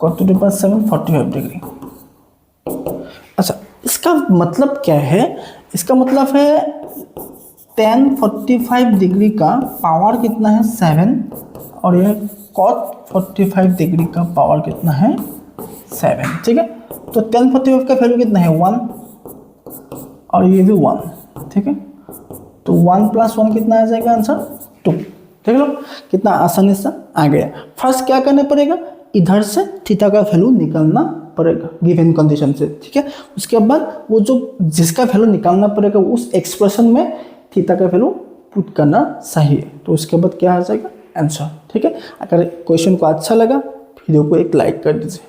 Speaker 1: cot to the power 7 45 degree. अच्छा, इसका मतलब क्या है, इसका मतलब है tan 45 डिग्री का पावर कितना है 7 और यह cot 45 डिग्री का पावर कितना है 7, ठीक है। तो tan 45 का वैल्यू कितना है 1 और ये भी 1, ठीक है। तो 1 + 1 कितना आ जाएगा आंसर 2, देख लो कितना आसानी से आ गया। फर्स्ट क्या करना पड़ेगा, इधर से थीटा का वैल्यू निकालना पड़ेगा गिवन कंडीशन से, ठीक है। उसके बाद वो जो जिसका वैल्यू निकालना पड़ेगा उस एक्सप्रेशन में थीटा का वैल्यू पुट करना सही है, तो उसके बाद क्या आ जाएगा आंसर, ठीक है। अगर क्वेश्चन को अच्छा लगा वीडियो को एक लाइक कर दीजिए।